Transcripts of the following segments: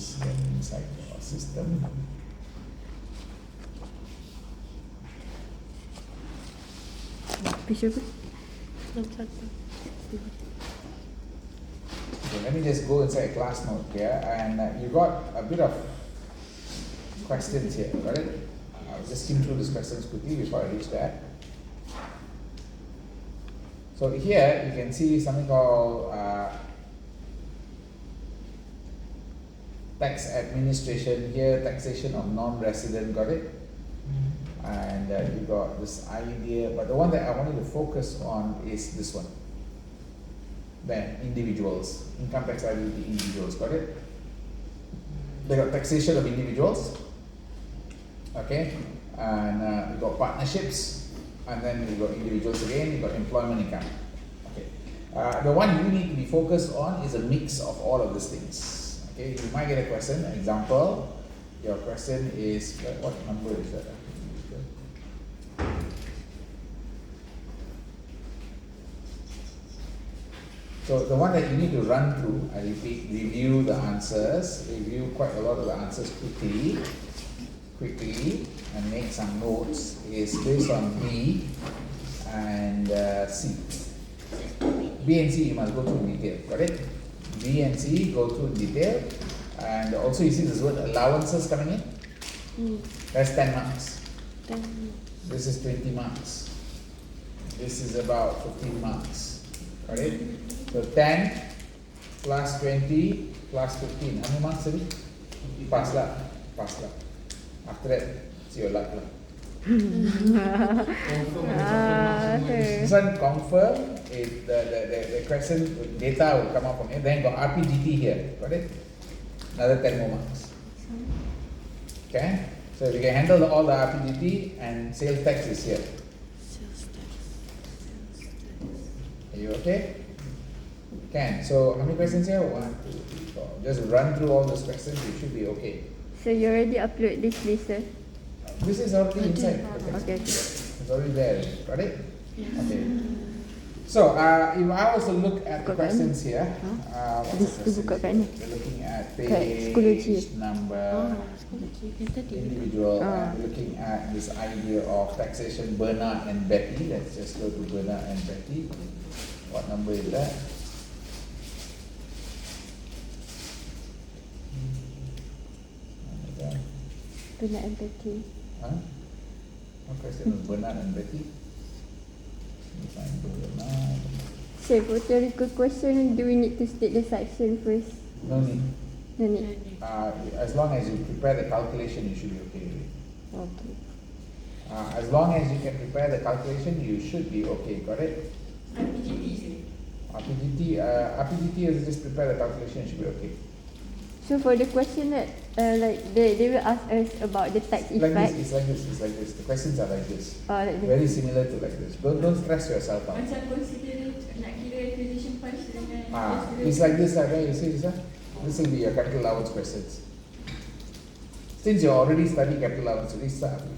please get inside your system. Okay, let me just go inside a class note here, and you got a bit of questions here, got it? I'll just skim through these questions quickly before I reach that. So here you can see something called tax administration here, taxation of non-resident, got it? And you got this idea, but the one that I wanted to focus on is this one. Then individuals, income tax liability individuals, got it? They got taxation of individuals, okay? And you got partnerships, and then you got individuals again, you got employment income. Okay. The one you need to be focused on is a mix of all of these things. Okay, you might get a question. Example, your question is what number is that? So the one that you need to run through, I repeat, review the answers, review quite a lot of the answers quickly, and make some notes, is based on B and C. B and C you must go through in detail, got it? B and C go through in detail, and also you see this word allowances coming in? That's 10 marks. This is 20 marks. This is about 15 marks, got it? So 10 plus 20 plus 15. How many marks is it? Pass lah. After that, it's your luck lah. This one confirm, the question data will come out from here. Then got RPGT here, got it? Another 10 more marks. Okay? So if you can handle all the RPGT, and sales tax is here. Are you okay? Can. So how many questions here? 1, 2, 3, 4. Just run through all those questions, you should be okay. So you already upload this list, sir? This is already inside. Okay. It's already there. Got it? Okay. So if I was to look at the questions here, what's the question? We're looking at page number individual, and we're looking at this idea of taxation. Bernard and Betty. Let's just go to Bernard and Betty. What number is that? Bernard and Betty. Huh? What question is Bernard and Betty? Bernard. So for theoretical question, do we need to state the section first? No need. No need. As long as you prepare the calculation, you should be okay with it. Okay. As long as you can prepare the calculation, you should be okay. Got it? RPGT is just prepare the calculation, you should be okay. So for the question that like they will ask us about the tax effect. It's like this. The questions are like this. Like this. Very similar to like this. Don't stress yourself out. Macam consider nak kira acquisition price dengan It's like this, right? You see this? This will be your capital allowance questions. Since you already studied capital allowance,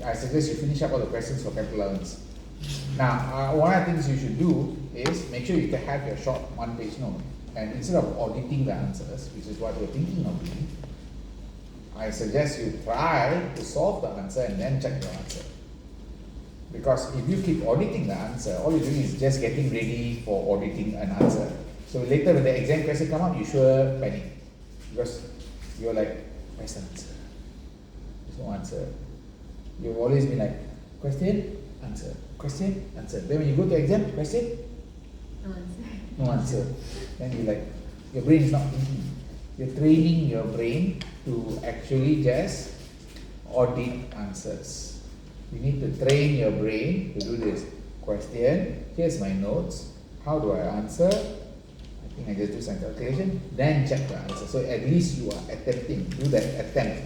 I suggest you finish up all the questions for capital allowance. Now, one of the things you should do is make sure you can have your short one-page note. And instead of auditing the answers, which is what you're thinking of doing, I suggest you try to solve the answer and then check your answer. Because if you keep auditing the answer, all you're doing is just getting ready for auditing an answer. So later when the exam question come out, you sure panic. Because you're like, where's the answer? There's no answer. You've always been like, question, answer, question, answer. Then when you go to exam, question, no answer. Then you like, your brain is not thinking. You're training your brain to actually just audit answers. You need to train your brain to do this. Question, here's my notes. How do I answer? I think I just do some calculation. Then check the answer. So at least you are attempting. Do that attempt.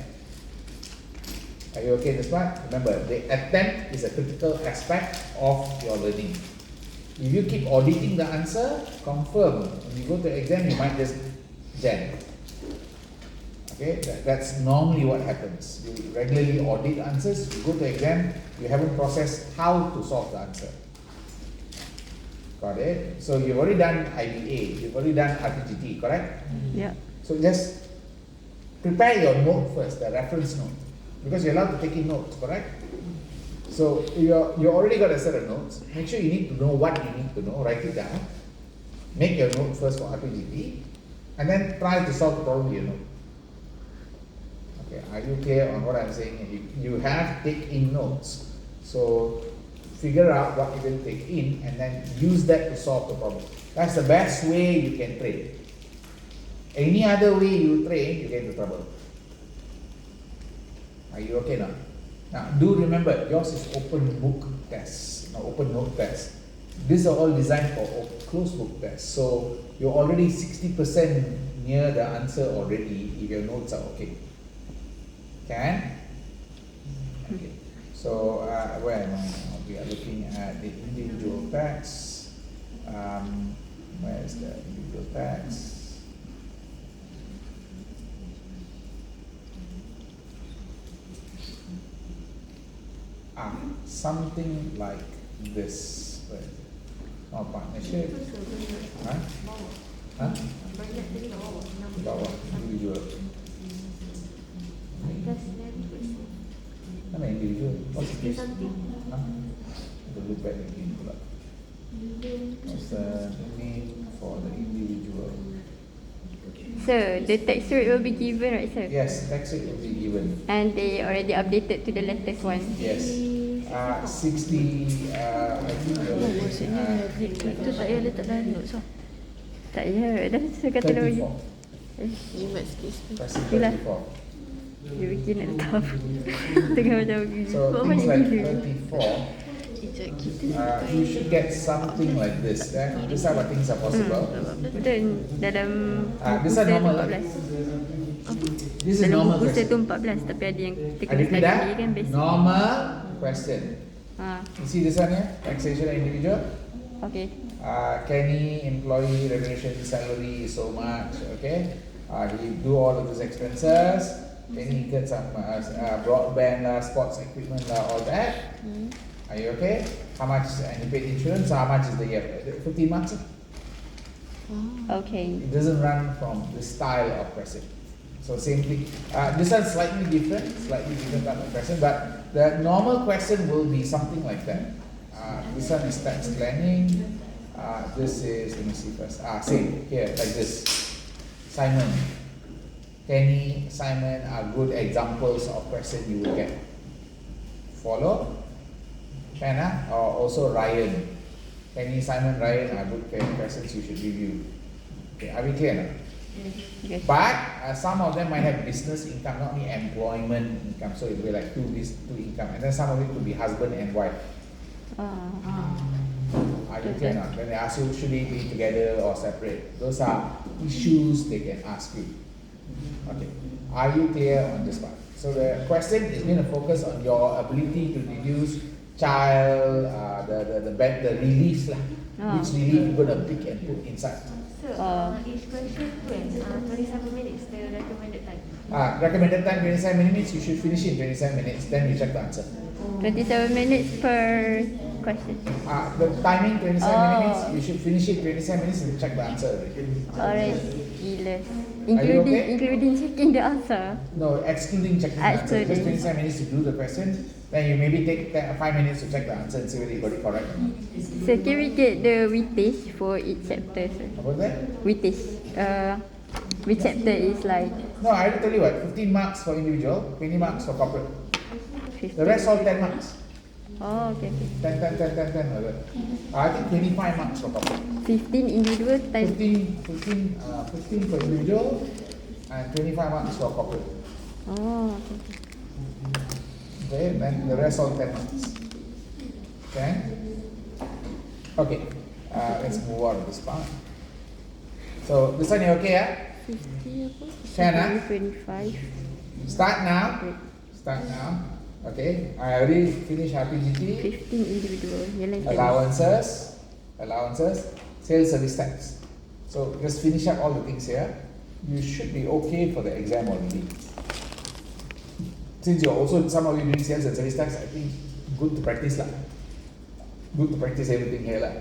Are you okay this part? Remember, the attempt is a critical aspect of your learning. If you keep auditing the answer, confirm. When you go to exam, you might just jam. Okay, that's normally what happens. You regularly audit answers, you go to exam, you haven't processed how to solve the answer. Got it? So you've already done IBA, you've already done RPGT, correct? Yeah. So just prepare your note first, the reference note, because you're allowed to take in notes, correct? So you already got a set of notes. Make sure you need to know what you need to know. Write it down. Make your note first for RPGT, and then try to solve the problem you know. Okay, are you clear on what I'm saying? You have to take in notes. So figure out what you will take in, and then use that to solve the problem. That's the best way you can train. Any other way you train, you get into trouble. Are you okay now? Now, do remember, yours is open book test, not open note test. These are all designed for closed book test. So you're already 60% near the answer already if your notes are okay. Can? Okay. So where am I now? We are looking at the individual tax. Where is the individual tax? Something like this. Or partnership. Huh? Huh? Bawah individual. Nama individual. What's this? Huh? The look back again pula. What's the name for the individual? So the tax rate will be given, right, sir? Yes, tax rate will be given. And they already updated to the latest one. Yes. 60, I think you're looking at Itu tak payah letak dalam notes lah. Tak ya, dah saya kata dah bagi. 34. Jimat sikit. Pressing Itulah. 34. Dia bikin nak letak apa. Tengah macam So buat things banyak like gila. 34, Kita you should get something like this. These are what things are possible. Dan dalam This buku are saya tu normal. 14. This is Dalam normal buku saya tu question. 14, tapi ada yang kita I kena repeat study that. kan basic. Normal question. Ha, You see this one here? Taxation individual. okay. Kenny employee remuneration salary is so much. Okay. He do all of these expenses. Kenny get some broadband lah, sports equipment lah, all that. Are you okay? How much? And he paid insurance. So how much is the year? 15 months. Okay. It doesn't run from the style of pressing. So same thing. This one slightly different type of question, but the normal question will be something like that. This one is tax planning. This is, let me see first. Same here, like this. Simon, Kenny, Simon are good examples of question you will get. Follow? Can or also Ryan. Kenny, Simon, Ryan are good questions you should review. Okay, are we clear now? Yes. But some of them might have business income, not only employment income. So it will be like two income, and then some of it could be husband and wife. Are you clear now? When they ask you, should they be together or separate? Those are issues they can ask you. Okay. Are you clear on this part? So the question is going to focus on your ability to deduce child, the reliefs lah. Which relief you're going to pick and put inside. So, each question 27 minutes, the recommended time. Recommended time 27 minutes, you should finish in 27 minutes, then you check the answer. 27 minutes per question. The timing 27 minutes, you should finish it 27 minutes and check the answer. Alright, gila. you okay? Including checking the answer. No, excluding checking the answer. Just Excluding. 27 minutes to do the question, then you maybe take 5 minutes to check the answer and see whether you got it correct or not. So can we get the weightage for each chapter, sir? What was that? Weightage. Which chapter is like No, I will tell you what, 15 marks for individual, 20 marks for corporate. 50? The rest all 10 marks. Oh, okay, okay. 10, like that. I think 25 marks for couple. 15 individual times 15 for individual and 25 marks for corporate. Oh, okay, okay. Okay, then the rest all 10 marks. Okay? Okay, let's move on to this part. So, this one you okay, yeah? 50 apa? Can, ah? 25. Start now. Okay, I already finished RPGT. 15 individual. Yang lain Allowances, sales service tax. So just finish up all the things here. You should be okay for the exam already. Since you're also, some of you doing sales and service tax, I think good to practice lah. Good to practice everything here lah.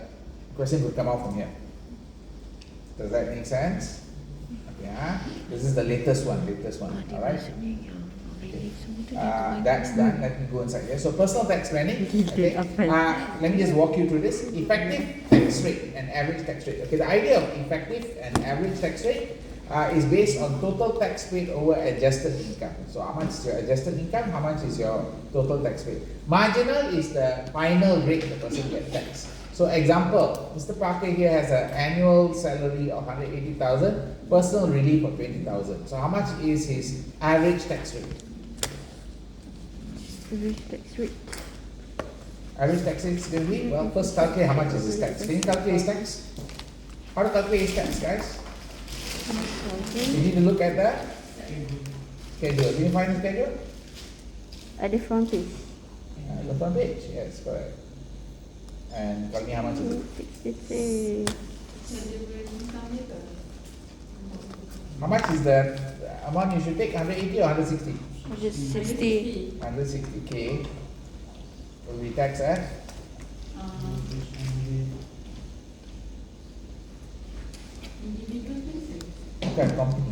Question could come out from here. Does that make sense? Okay, Yeah, this is the latest one, alright? That's done. Let me go inside here. So personal tax planning. Okay. Let me just walk you through this. Effective tax rate and average tax rate. Okay, the idea of effective and average tax rate is based on total tax paid over adjusted income. So how much is your adjusted income? How much is your total tax paid? Marginal is the final rate the person gets taxed. So example, Mr. Parker here has an annual salary of 180,000, personal relief of 20,000. So how much is his average tax rate? Average tax rate. Average tax rate is going to be, well, first calculate how much is his tax. Can you calculate his tax? How to calculate his tax, guys? You need to look at the schedule. Can you find the schedule? At the front page. The front page, yes, correct. And tell me how much is it? 63. How much is the amount you should take? 180 or 160? 160. 160k will be taxed at? Bukan company.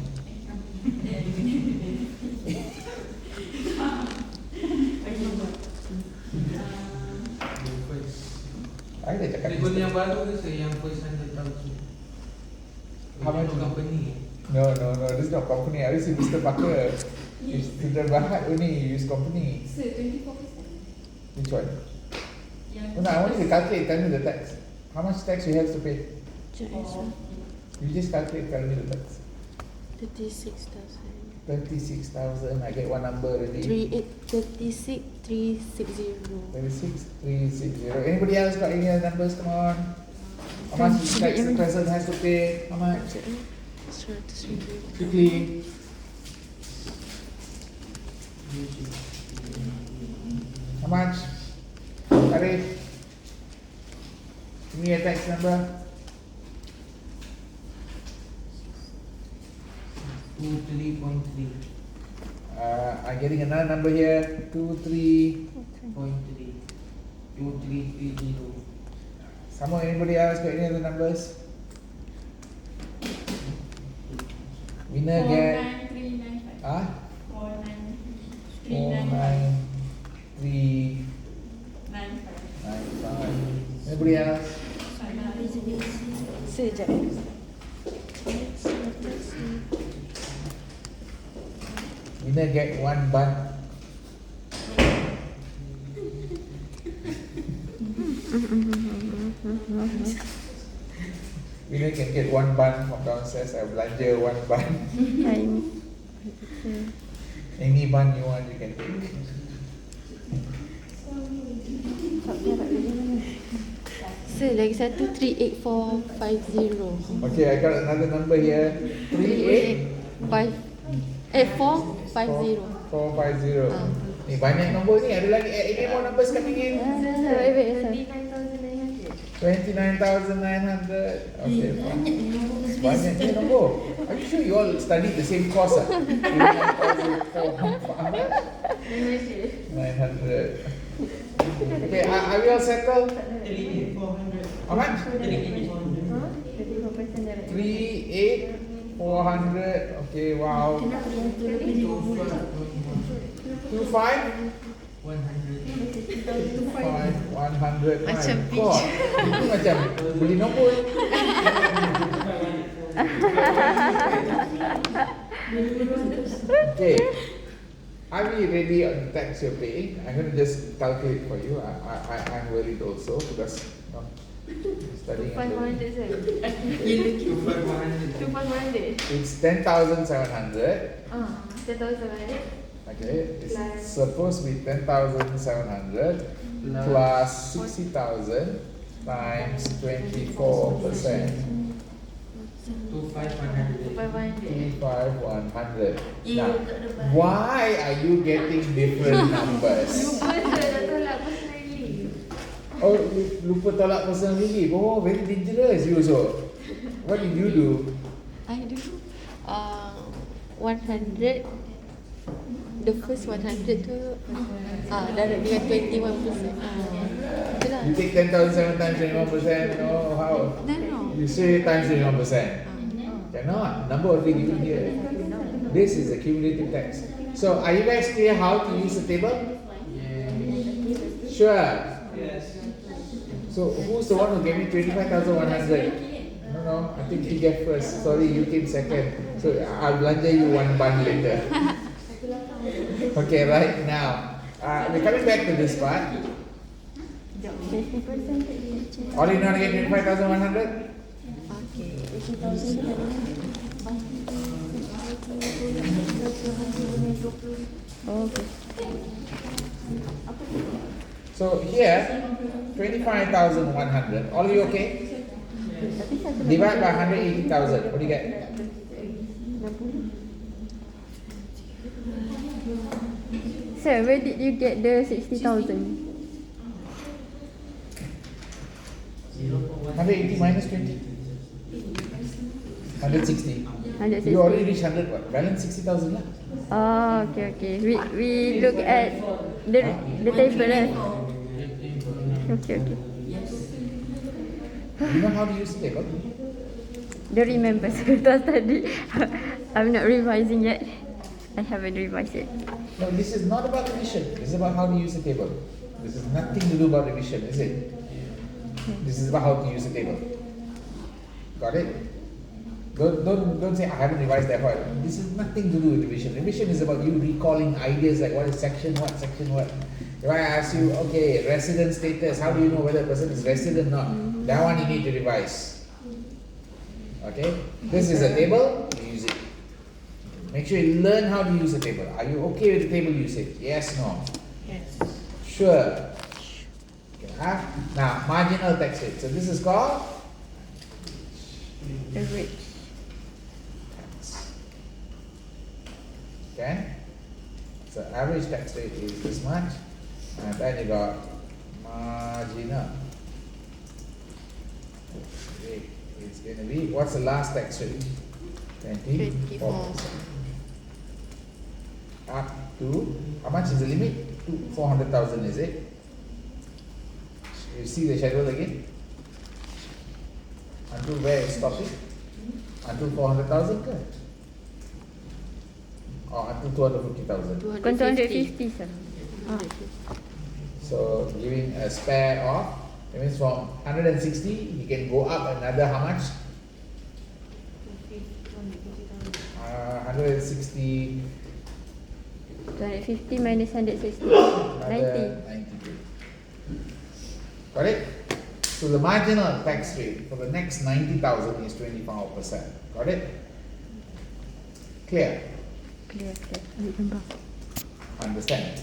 Saya dah cakap. Telefon yang baru ke yang first 100,000? How much? Company. No, this is not company. I see Mr. Parker. It's Sudra Bahat only use company. Sir, 24%. Which one? Oh, no, I want you to calculate, tell me the tax. How much tax you have to pay? You just calculate, tell me the tax. 36,000. 26,000, I get one number already. 360. 36360. Anybody else got any other numbers? Come on. How much tax the person has to pay? How much? 100,000. Quickly. How much? Arif? Give me a tax number. 23.3. I'm getting another number here. 23. 2330. Someone, anybody else got any other numbers? Winner get 49395. ah 49395. 49395. Anybody else? Sekejap. Winner get one bun. Winner can get one bun from downstairs. I belanja one bun. Any bun you want, you can take. Sir, lagi satu 38450. Okay, I got another number here. 450. 450. Ni banyak nombor ni. Ada lagi any more numbers coming in? 29,900. Okay, banyak ni nombor. Are you sure you all studied the same course? 900. Okay, are we all settled? 38,400. How much? 34%. 38,400. Okay, wow. 25? 100. Macam My God. Itu macam beli nombor. Okay. Are we ready on the tax you're paying? I'm going to just calculate for you. I'm worried also because studying. 2,100, sir. 2,100. It's 10,700. 10,700. Okay, it's supposed to be 10,700 plus 60,000 times 24%. 25,100. 25,100. Now, why are you getting different numbers? Lupa, sir. Dah tolak personally. Oh, you lupa tolak personal relief. Oh, very dangerous you also. What did you do? I do 100. The first 100 tu darab dengan 21%. Itulah. You take 10,007 times 21%. Oh, how? No. You say times 21%. Can Cannot. Number already given here. This is a cumulative tax. So are you guys clear how to use the table? Sure. Yes. So who's the one who gave me 25,100? No, I think he gave first. Sorry, you came second. So I'll belanja you one bun later. Okay, right now. We're coming back to this part. 50%. All in all, get 25,100? Okay. Okay. So here, 25,100. All you okay? Divide by 180,000. What do you get? Sir, where did you get the 60,000? 180 minus 20. 160. 160. You already reached 100. What? Balance 60,000 lah. Oh, okay, okay. We look at the table eh. Okay, okay. You know how to use the table? Don't remember, sir. Don't study. I'm not revising yet. I haven't revised it. No, this is not about revision. This is about how to use the table. This is nothing to do about revision, is it? This is about how to use the table. Got it? Don't say I haven't revised that part. This is nothing to do with revision. Revision is about you recalling ideas like what is section what. If I ask you, okay, resident status, how do you know whether a person is resident or not? That one you need to revise. Okay? This is a table, you use it. Make sure you learn how to use the table. Are you okay with the table usage? Yes, no? Yes. Sure. Okay, now, marginal tax rate. So this is called Average. tax. Okay? So average tax rate is this much. And then you got marginal. Okay, it's going to be, what's the last tax rate? 24%. Up to, how much is the limit? To 400,000, is it? You see the schedule again? Until where is stopping? Until 400,000 ke? Or until 250,000? 250, sir. So giving a spare of, that means from 160, you can go up another how much? 160. 250 minus 160. 90. Another 92. Got it? So the marginal tax rate for the next 90,000 is 24%. Got it? Clear? Clear, clear. Ambil gambar. Understand?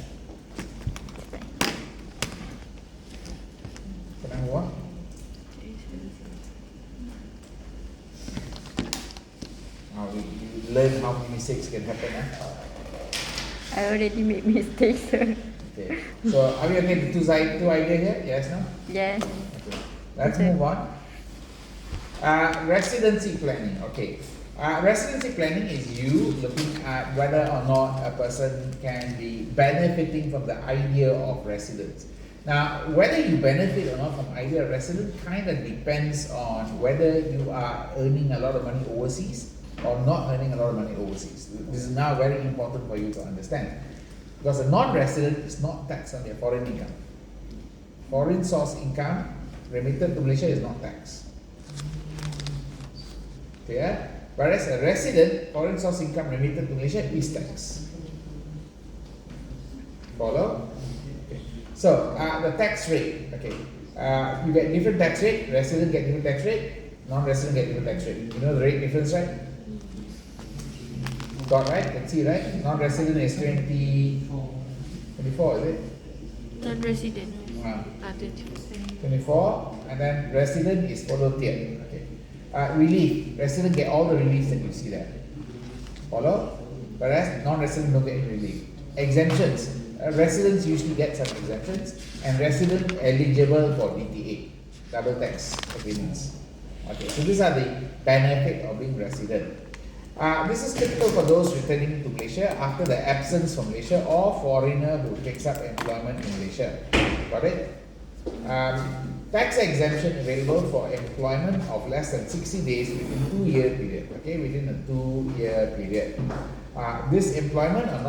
Can I move on? Now you learn how many mistakes can happen. I already made mistakes, sir. Okay. So are we okay with two ideas here? Yes, no? Yes. Okay. Let's Okay. move on. Residency planning. Okay. Residency planning is you looking at whether or not a person can be benefiting from the idea of residence. Now, whether you benefit or not from idea of residence kind of depends on whether you are earning a lot of money overseas or not earning a lot of money overseas. This is now very important for you to understand. Because a non-resident is not taxed on their foreign income. Foreign source income remitted to Malaysia is not taxed. Clear? Whereas a resident, foreign source income remitted to Malaysia is taxed. Follow? Okay. So, the tax rate, okay. You get different tax rate, resident get different tax rate, non-resident get different tax rate. You know the rate difference, right? Got right? Let's see, right? Non-resident is 24, is it? Non-resident. 24, and then resident is follow tier. Okay. Relief, resident get all the reliefs that you see there. Follow? Whereas non-resident don't get any relief. Exemptions, residents usually get some exemptions, and resident eligible for DTA, double tax agreements. Okay, so these are the benefit of being resident. This is typical for those returning to Malaysia after the absence from Malaysia or foreigner who takes up employment in Malaysia. Got it? Tax exemption available for employment of less than 60 days within 2-year period. Okay, within a 2-year period. This employment are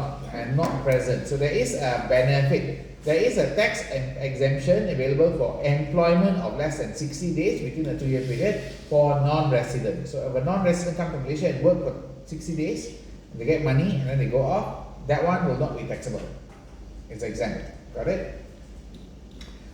not present. So there is a benefit. There is a tax exemption available for employment of less than 60 days within a 2-year period for non-resident. So if a non-resident come to Malaysia and work for 60 days, they get money and then they go off, that one will not be taxable. It's exempt. Got it?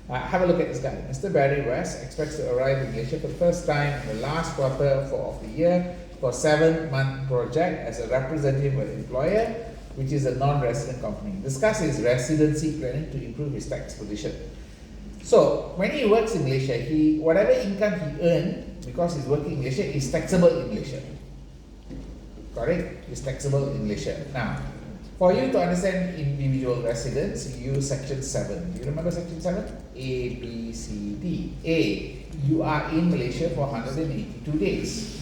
Have a look at this guy. Mr. Barry West expects to arrive in Malaysia for the first time in the last quarter of the year for a 7-month project as a representative of the employer, which is a non-resident company. Discuss his residency planning to improve his tax position. So when he works in Malaysia, whatever income he earned because he's working in Malaysia is taxable in Malaysia. Correct? Is taxable in Malaysia. Now, for you to understand individual residence, you use section 7. Do you remember section 7? A, B, C, D. A, you are in Malaysia for 182 days.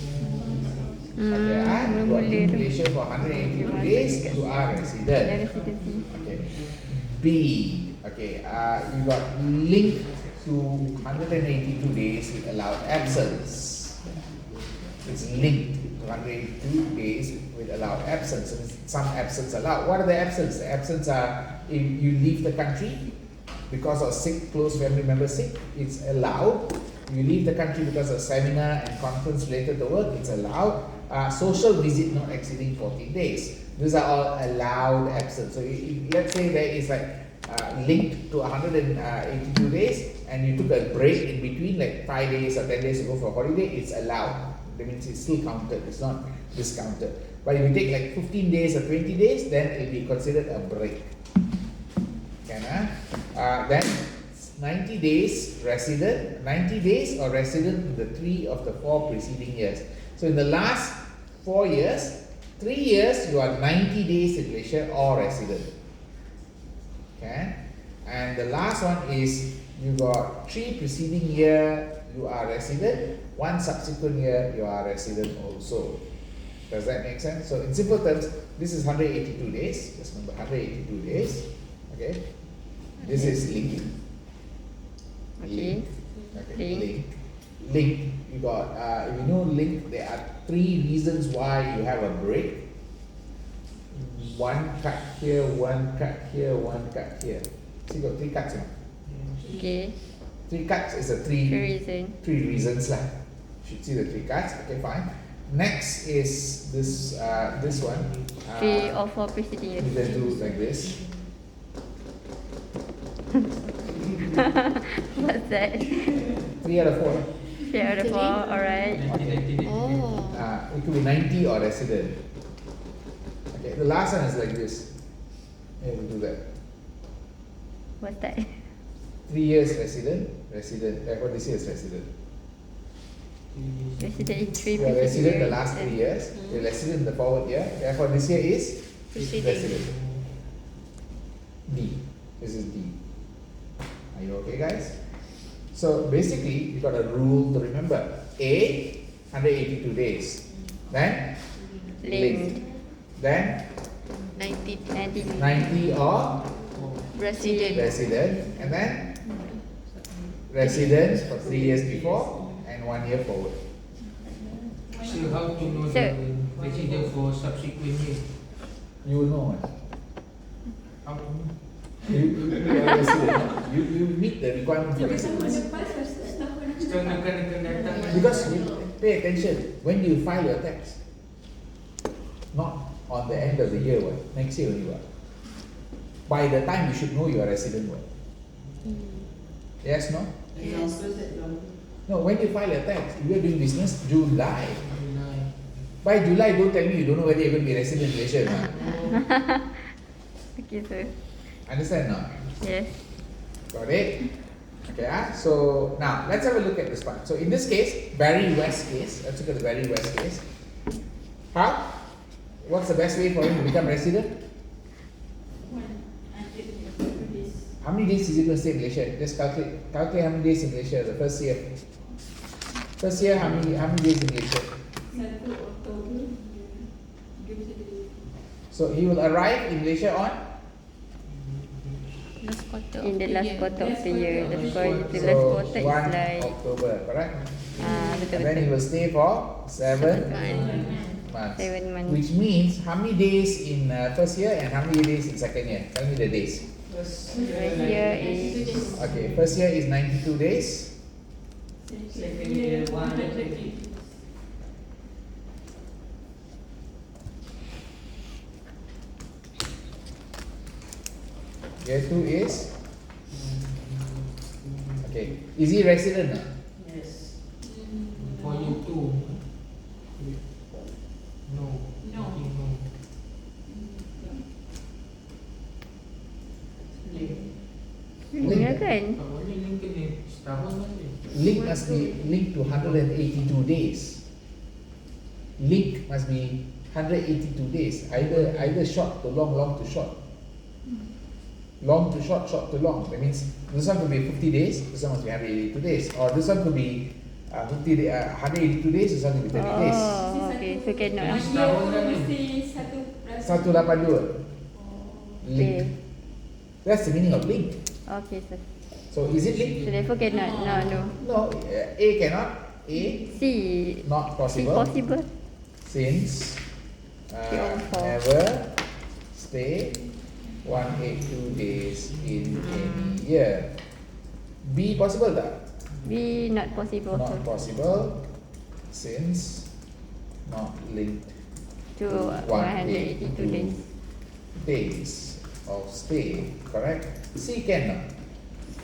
Okay, you are in Malaysia for 182 days, you are resident. Okay. B, okay, you got linked to 182 days with allowed absence. It's linked to 182 days with allowed absence. And some absence allowed. What are the absence? The absence are if you leave the country because of sick, close family member sick, it's allowed. You leave the country because of seminar and conference related to work, it's allowed. Social visit not exceeding 14 days. These are all allowed absence. So let's say there is like linked to 182 days and you took a break in between like 5 days or 10 days to go for a holiday, it's allowed. That means it's still counted, it's not discounted. But if you take like 15 days or 20 days, then it will be considered a break. Then 90 days resident, 90 days or resident in the 3 of the 4 preceding years. So in the last 4 years, 3 years you are 90 days in Malaysia or resident. Okay, and the last one is you got 3 preceding year you are resident, 1 subsequent year you are resident also. Does that make sense? So in simple terms, this is 182 days. Just remember 182 days. Okay, this is link. Okay. Link. You got if you know link, there are 3 reasons why you have a break. 1 cut here, 1 cut here, 1 cut here. See, got 3 cuts. Okay. 3 cuts is a 3 reasons lah. Should see the 3 cuts. Okay, fine. Next is this one. 3 or 4 preceding years. You can do like this. What's that? 3 out of 4. 3 out of 4, alright. Okay. Oh. It could be 90 or resident. Okay, the last one is like this. Yeah, we do that. What's that? 3 years resident. Therefore, this year is resident. Resident in 3 You are preceding resident the years. last 3 years. You are resident in the forward year. Therefore, this year is Preceding. resident. D. This is D. Are you okay, guys? So basically, you got a rule to remember. A, 182 days. Then Linked. Then 90 90 or resident. resident, and then residence for 3 years before and 1 year forward. So how to know So- the resident for subsequent year? You will know. How to know? You are resident. You meet the requirement for residence. Still nak kena datang. Because you pay attention when you file your tax. Not on the end of the year, what? Next year only, what? By the time you should know you are resident, what? Yes, no? Yes. No, when you file your tax, you are doing business July. By July, don't tell me you don't know whether you're going to be resident in Malaysia or not. Okay, sir. Understand now? Yes. Got it? Okay, so now let's have a look at this part. So in this case, Barry West case, let's look at the Barry West case. How? What's the best way for him to become resident? How many days is he going to stay in Malaysia? Just calculate how many days in Malaysia the first year. First year, how many days in Malaysia? So he will arrive in Malaysia on last quarter in of the the last year. quarter of the year. That's why the So last quarter is 1 like October, correct? betul And then he betul. will stay for 7 months. 7 months. Which means how many days in first year and how many days in second year? Tell me the days. First year is Okay, first year is 92 days. Second year 180. Year 2 is okay. Is he resident? No? Yes. For you too. No. No. I think no. ya kan? Tak boleh link kena setahun saja. Link must be linked to 182 days. Link must be 182 days. Either short to long, long to short. Long to short, short to long. That means this one could be 50 days, this one must be 182 days. Or this one could be 182 days, this one could be 30 days. Oh, okay. So cannot. Setahun kan ni? 182. Link. Okay. That's the meaning of link. Okay, sir. So is it linked? So therefore cannot. No. No, A cannot. A C. not C possible. possible. Since Your fault. never stay 182 days in any year. B possible tak? B not possible. Not possible since not linked To 182 days. days of stay, correct? C can not?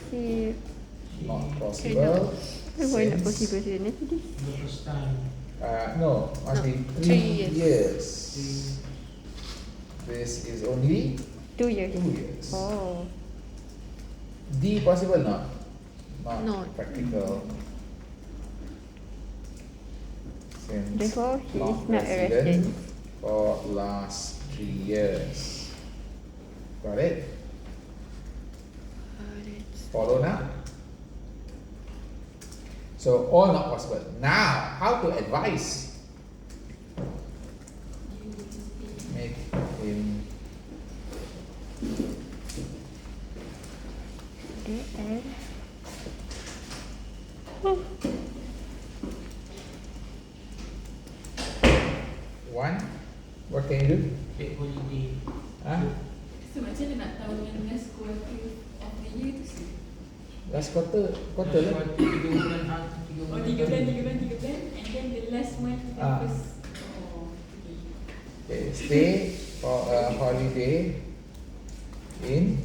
C. Not possible Why not since possible sir? Nanti dia. The first time. no, must No, be 3 3 years. This is only 2 years. 2 years. Oh. D possible not? Not Not. practical. Since Therefore, he is not a resident resident. for last 3 years. Got it? Follow now? So all not possible. Now, how to advise? Make him DL. one. What can you do? Take holiday. Huh? So macam mana nak tahu yang last quarter of the year tu sih? Last quarter lah. 3 bulan ha, 3 Oh, bulan. 3 bulan, 3 bulan, 3 bulan. And then the last month, the Ah. first. Oh, okay. Okay, stay for a holiday in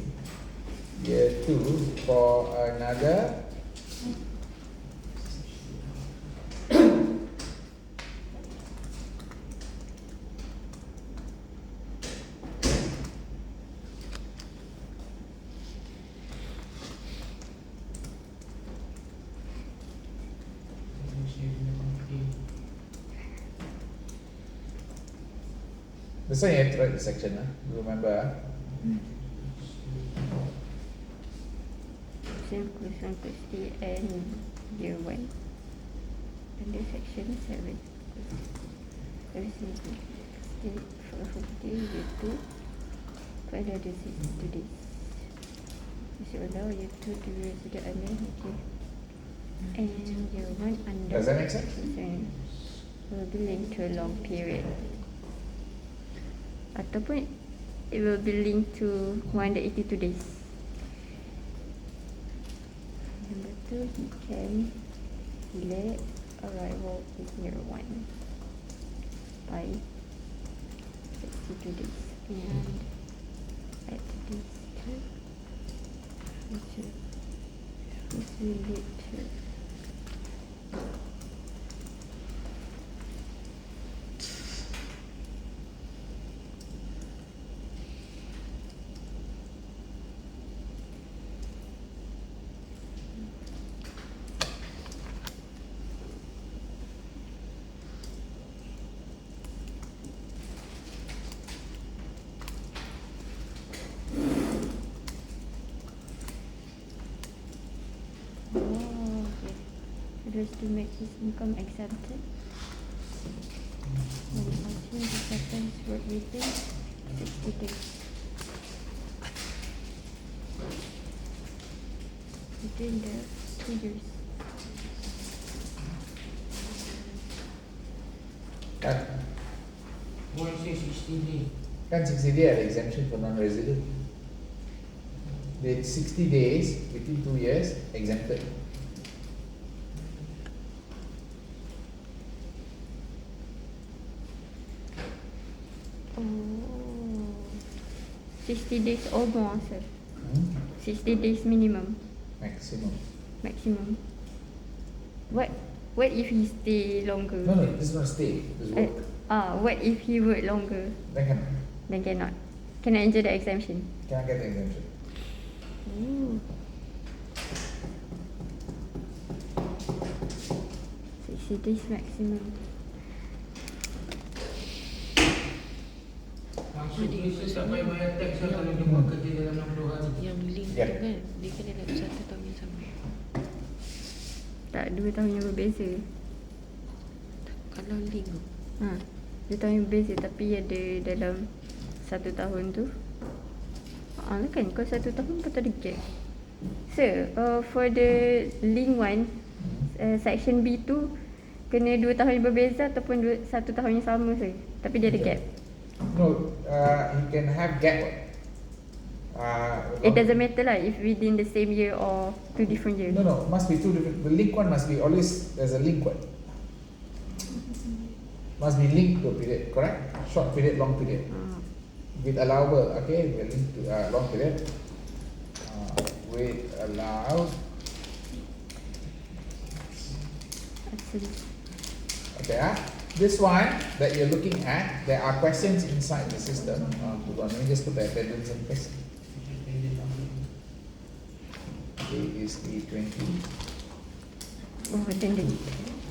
year 2 for another this one you have to write the section, remember? Same question to C and year 1. Under section 7. Everything stay for a holiday year 2. Find out the 62 days. You should allow year 2 to be resident under, okay. And year 1 under. Does that make sense? section will be linked to a long period. Ataupun it will be linked to 182 days. Number 2, he can delay arrival in year 1 by 62 days. And at this time, this will lead to address to make his income exempted. When asking the person's work within 60 days. Then the 2 years. Kan, One say 60 days. kan 60 days ada exemption for non-resident. The 60 days within 2 years exempted. Oh. 60 days or more, sir. 60 Hmm? days minimum, Maximum. maximum. What if he stay longer? No, no, this is not stay. This is work. What if he work longer? Then can Then cannot. Cannot enjoy the exemption. cannot get the exemption. Ooh. 60 days maximum. Langsung bisa sampai bayar tax kalau dia buat kerja dalam 60 hari. Yang link Ya. tu kan, dia kena dalam 1 tahun yang sama. Tak, 2 tahun yang berbeza. Kalau link tu. 2 tahun yang berbeza tapi ada dalam 1 tahun tu. Kan kau 1 tahun kau tak ada gap. Sir, for the link one, section B tu kena 2 tahun yang berbeza ataupun 1 tahun yang sama sir. Tapi dia ada gap. No, you can have gap. It doesn't matter lah if within the same year or 2 different years. No, no, must be 2 different. The link one must be always, there's a link one. Must be linked to a period, correct? Short period, long period. With allowable, okay, we're linked to long period. With allowed, Actually. okay, this one that you're looking at, there are questions inside the system. Hold on, let me just put the attendance in place. Okay, is E20. Oh, attendant.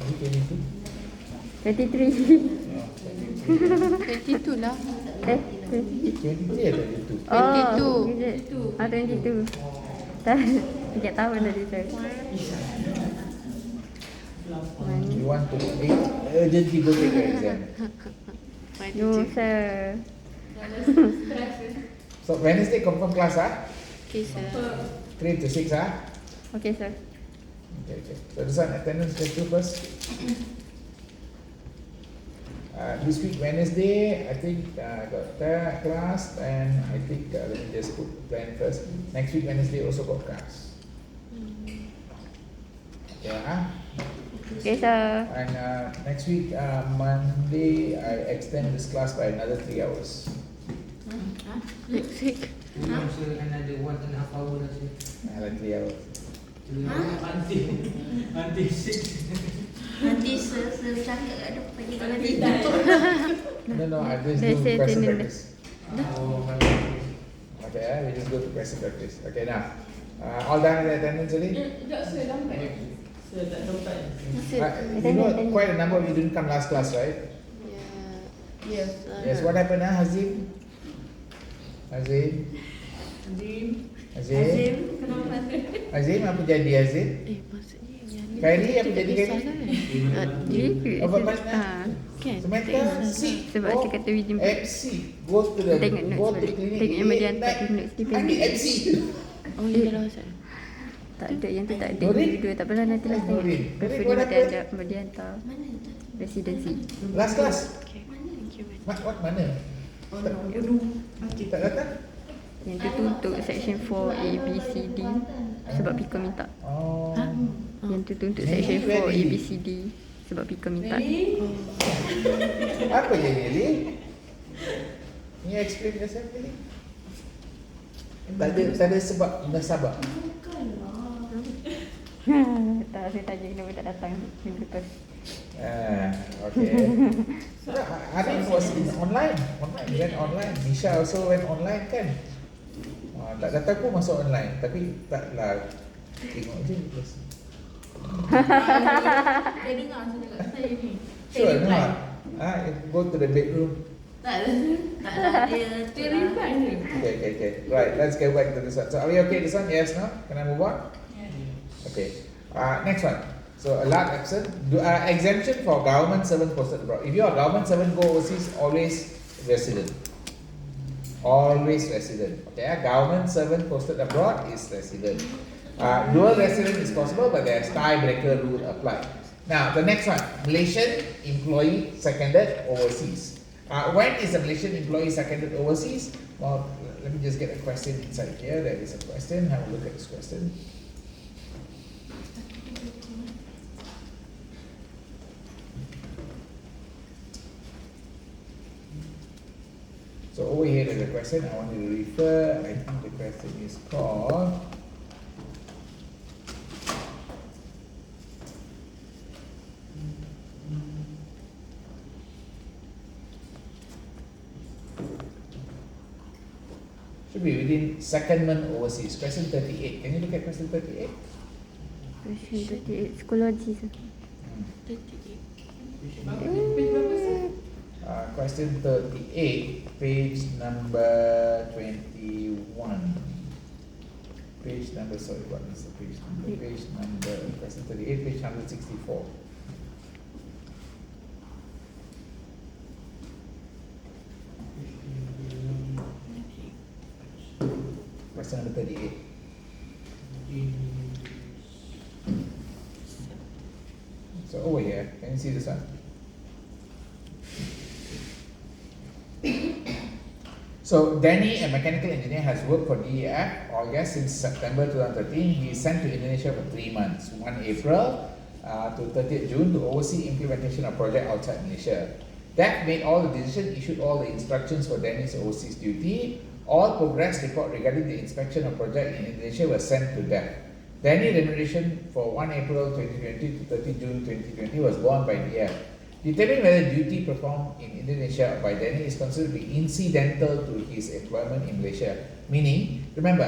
E22? 33. No, 23. 22 lah. 23 atau 22? Oh, is it? 22. Tiga tahun tadi sir. You want to urgently go take your exam. No sir. So Wednesday confirm class Okay, sir. 3 to 6 Okay sir. Okay. So this one attendance let's do first. This week Wednesday, I think got that class, and I think let me just put plan first. Next week Wednesday also got class. Yeah. Okay sir. And next week Monday, I extend this class by another 3 hours. Next week. Sir, another 1.5 hour lah sir. Another 3 hours. Until 6. Nanti secakap ada pergi kalau tidur. No, I just They do say question attendance. practice. Oh, Okay, we just go to question practice. Okay, now, all done with the attendance already? You know, quite a number of you didn't come last class, right? Yeah. Yes, what happened, Hazim? Hazim? Hazim, apa jadi Hazim? Maksudnya yang ni Kylie, apa tidak jadi kisah Kylie? kan? Apa mana? Kan? Semester C. Sebab dia kata within MC. Go to the Tengok notes balik. Tengok yang dia hantar tu notes dia Ambil pendek. MC. Oh, ini dalam asal. Tak ada, yang tu tak ada. Nurin? Dua tak pernah nanti lah tengok. Nurin. Prefer Nurin, dia what ada, dia hantar residency. Last class. Okay. Thank you, man. What mana? Tak datang? Yang tu untuk section 4 A, B, C, D. Sebab Pika minta. Oh. Yang tu untuk section 4 A, B, C, D. Sebab Pika minta. Apa je ni, Lee? Ni explain yourself, Lee? Tak ada sebab munasabah. Tak, saya tanya kenapa tak datang minggu lepas. Okay. So, Arif was in online. Went online. Nisha also went online kan? Tak datang pun masuk online. Tapi taklah. Tengok je. Saya dengar saya ni. Sure, no. Go to the bedroom. Tak ada dia reply je. Okay. Right, let's get back to this one. So are we okay this one? Yes, no? Can I move on? Okay. Next one. So allowed absent. Exemption for government servant posted abroad. If you are government servant, go overseas, always resident. Always resident. Okay. Government servant posted abroad is resident. Dual resident is possible, but there's tiebreaker rule applied. Now, the next one, Malaysian employee seconded overseas. When is a Malaysian employee seconded overseas? Well, let me just get a question inside here. There is a question. Have a look at this question. So over here there's a question I want you to refer. I think the question is called should be within secondment overseas. Question 38. Can you look at question 38? Question 38, Schoology sir. 38. Question 38, page number 21. Page number, sorry, what is the page number? Page number, question 38, page 164. Question number 38. So over here, can you see this one? So Danny, a mechanical engineer, has worked for DEF or yes since September 2013. He is sent to Indonesia for 3 months, 1 April to 30th June to oversee implementation of project outside Malaysia. DEF made all the decisions, issued all the instructions for Danny's overseas duty. All progress report regarding the inspection of project in Indonesia were sent to DEF. Danny remuneration for 1 April 2020 to 30 June 2020 was borne by DEF. Determine whether duty performed in Indonesia by Danny is considered to be incidental to his employment in Malaysia. Meaning, remember,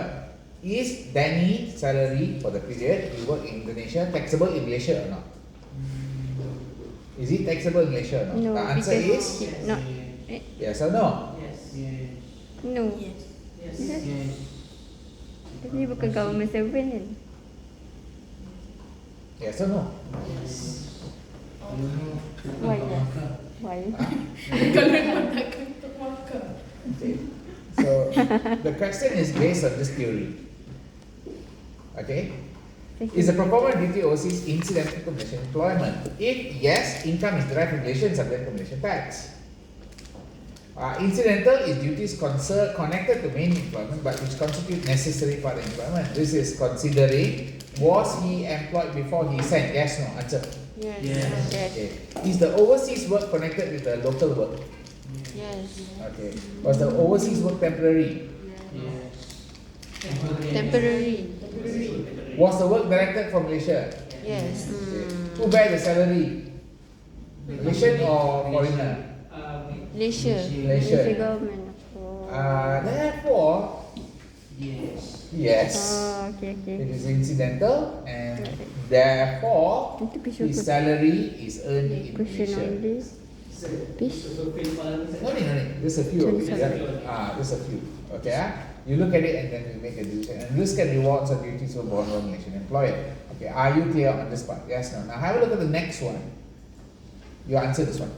is Danny's salary for the period he worked in Indonesia taxable in Malaysia or not? Is it taxable in Malaysia or not? No, The answer is not. yes or no? No. Tapi bukan government servant kan? Yes or no? Why? Why? Okay. So the question is based on this theory. Okay? Is the performer duty overseas incidental to Malaysian employment? If yes, income is derived from Malaysian subject to Malaysian tax. Incidental is duties connected to main employment but which constitute necessary for the employment. This is considering was he employed before he sent? Yes, no, answer. Yes. Okay. Is the overseas work connected with the local work? Yes. Okay. Was the overseas work temporary? Temporary. Was the work directed from Malaysia? Yes. Okay. Who bear the salary? Malaysian or foreigner? Malaysia. Malaysia Malaysia. government. Therefore, yes, Oh, okay. it is incidental and therefore Itu pisau his ke? salary is earned in Question on Malaysia. this. Fish. No need. There's a few. There's a few. Okay. You look at it and then you make a decision. And risk and rewards or duties were borne from Malaysian employer. Okay. Are you clear on this part? Yes. No. Now have a look at the next one. You answer this one.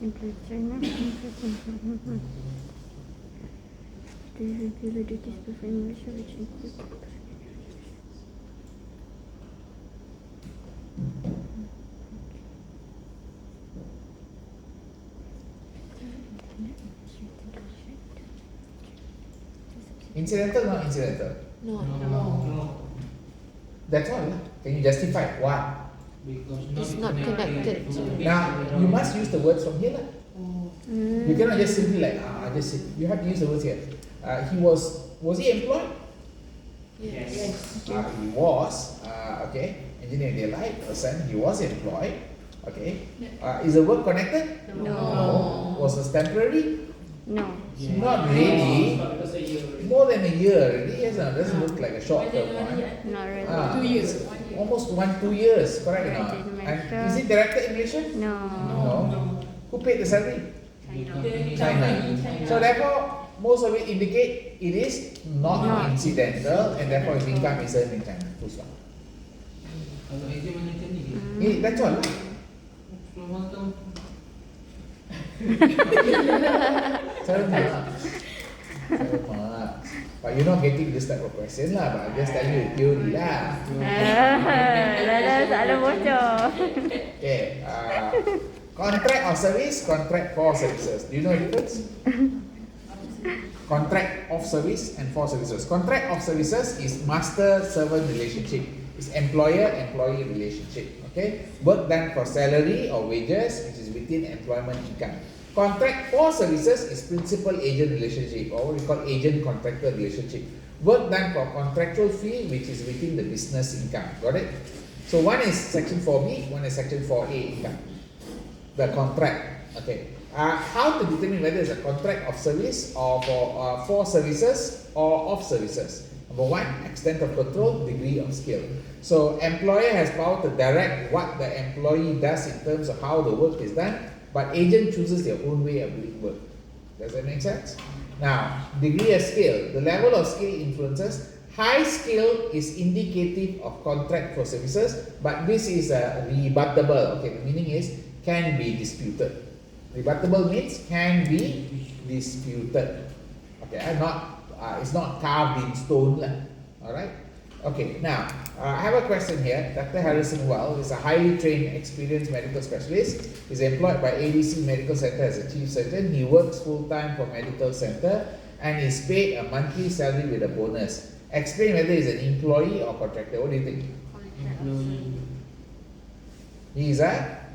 Simple China. The regular duties performed in Malaysia which include Incidental, not incidental. No. That's all. Can you justify why? It's not connected to. Now you must use the words from here. Mm. You cannot just simply like you have to use the words here. He was he employed? Yes. He was okay. Engineer in their life person. He was employed. Okay. Is the work connected? No. Was it temporary? No. Not really. More than a year already. Yes, doesn't look like a short term one. Not really. 2 years. Almost 2 years. Correct or not? Right, in And Malaysia. is it directed in Malaysia? No. No. Who paid the salary? China. So therefore, most of it indicate it is not incidental, and therefore his income is earned in China. Full stop. Kalau exam macam ni, That's all. 7 marks. 7 marks. But you're not getting this type of question lah, but I'll just tell you theory lah. Dah soalan bocor. Okay, contract of service, contract for services. Do you know the difference? Contract of service and for services. Contract of services is master-servant relationship. It's employer-employee relationship. Okay, work done for salary or wages, which is within employment income. Contract for services is principal-agent relationship, or what we call agent-contractor relationship. Work done for contractual fee, which is within the business income. Got it? So one is section 4B, one is section 4A income. The contract. Okay. How to determine whether it's a contract of service or for services or of services? Number one, extent of control, degree of skill. So employer has power to direct what the employee does in terms of how the work is done, but agent chooses their own way of doing work. Does that make sense? Now, degree of skill. The level of skill influences. High skill is indicative of contract for services, but this is rebuttable. Okay, the meaning is can be disputed. Rebuttable means can be disputed. Okay, it's not carved in stone lah. All right. Okay. Now I have a question here. Dr. Harrison Well is a highly trained, experienced medical specialist. He's employed by ABC Medical Center as a chief surgeon. He works full time for medical center and is paid a monthly salary with a bonus. Explain whether he's an employee or contractor. What do you think? Employee. He is a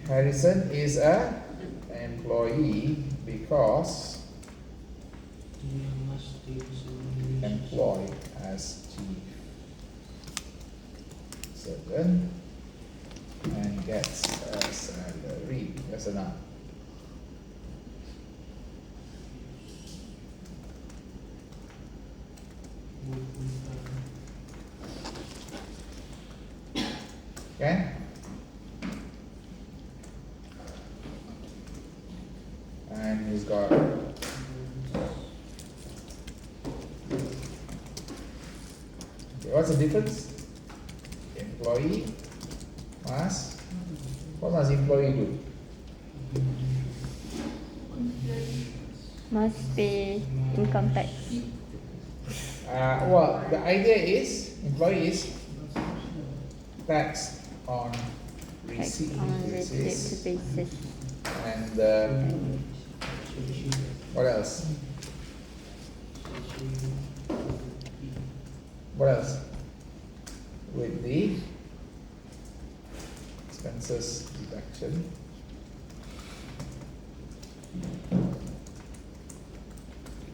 Harrison is a employee because employed as chief surgeon and gets a salary. Yes or no? Okay? And he's got what's the difference? Employee must, what must employee do? Must pay income tax. Well, the idea is employee is taxed on Tax receipt on basis. receipt basis. And what else? What else? With the expenses deduction.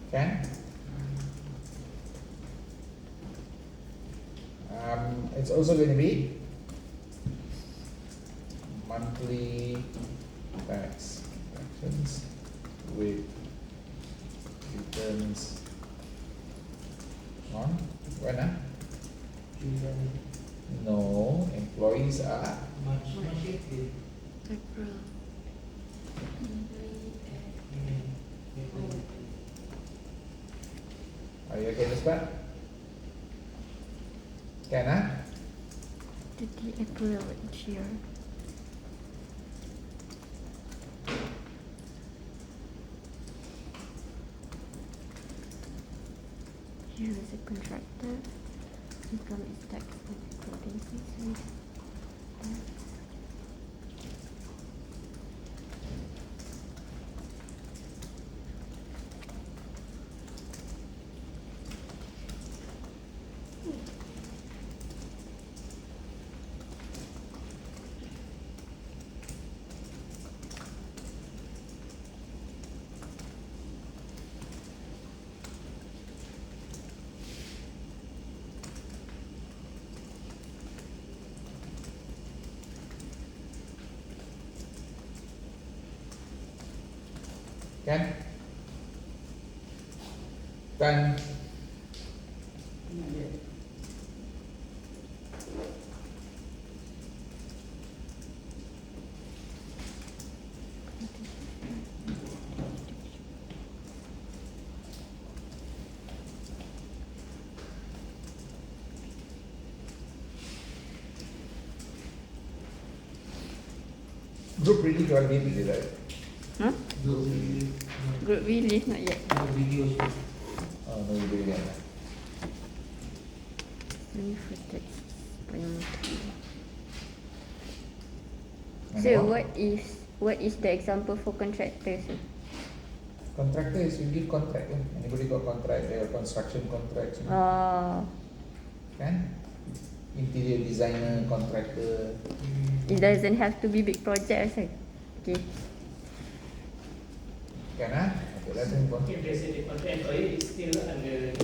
Okay. It's also going to be monthly tax deductions with returns on when? No, employees are April. Are you okay with that? Can 30 April each year. Here is a contractor. Income is taxed on according to tax. Can? Done. Group release you already did, right? Huh? Group release. Group release not yet. Ada video sih. Oh no, you did it. Only for tax. And So what? what is the example for contractors? Contractor is you give contract lah. Anybody got contract? They have construction contracts. Kan? Interior designer, contractor. It doesn't have to be big projects. Okay. Can ah? Okay, that's important. If they say the contract employee is still under